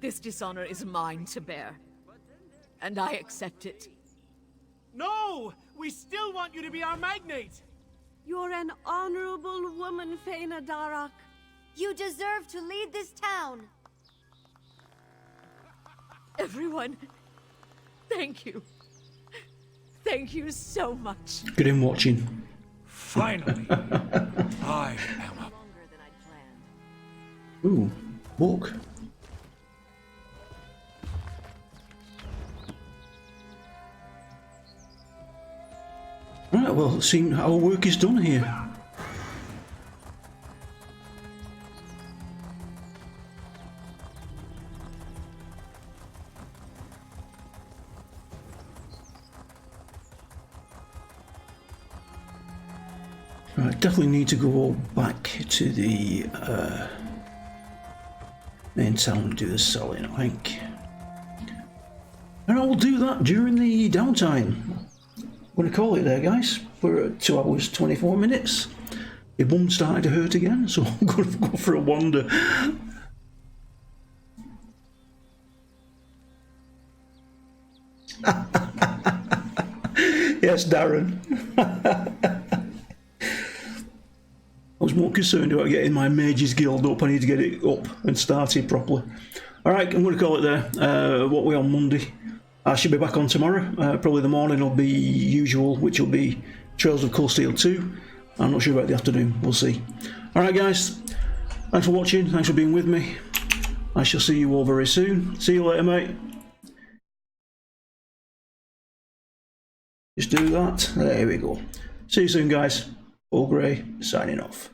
This dishonor is mine to bear, and I accept it. No! We still want you to be our Magnate! You're an honorable woman, Fëanor Darach. You deserve to lead this town. Everyone, thank you. Thank you so much. Good in watching. Finally, I am up. Ooh, book. Right, well, it seems our work is done here. Right, definitely need to go back to the main town and do the selling, I think. And I will do that during the downtime. I'm going to call it there, guys. We're at 2 hours 24 minutes. My bum started to hurt again, so I'm going to go for a wander. Yes, Darren. I was more concerned about getting my Mages Guild up. I need to get it up and started properly. Alright, I'm going to call it there. What we're on Monday. I should be back on tomorrow. Probably the morning will be usual, which will be Trails of Cold Steel 2. I'm not sure about the afternoon. We'll see. Alright, guys. Thanks for watching. Thanks for being with me. I shall see you all very soon. See you later, mate. Just do that. There we go. See you soon, guys. Olgrey signing off.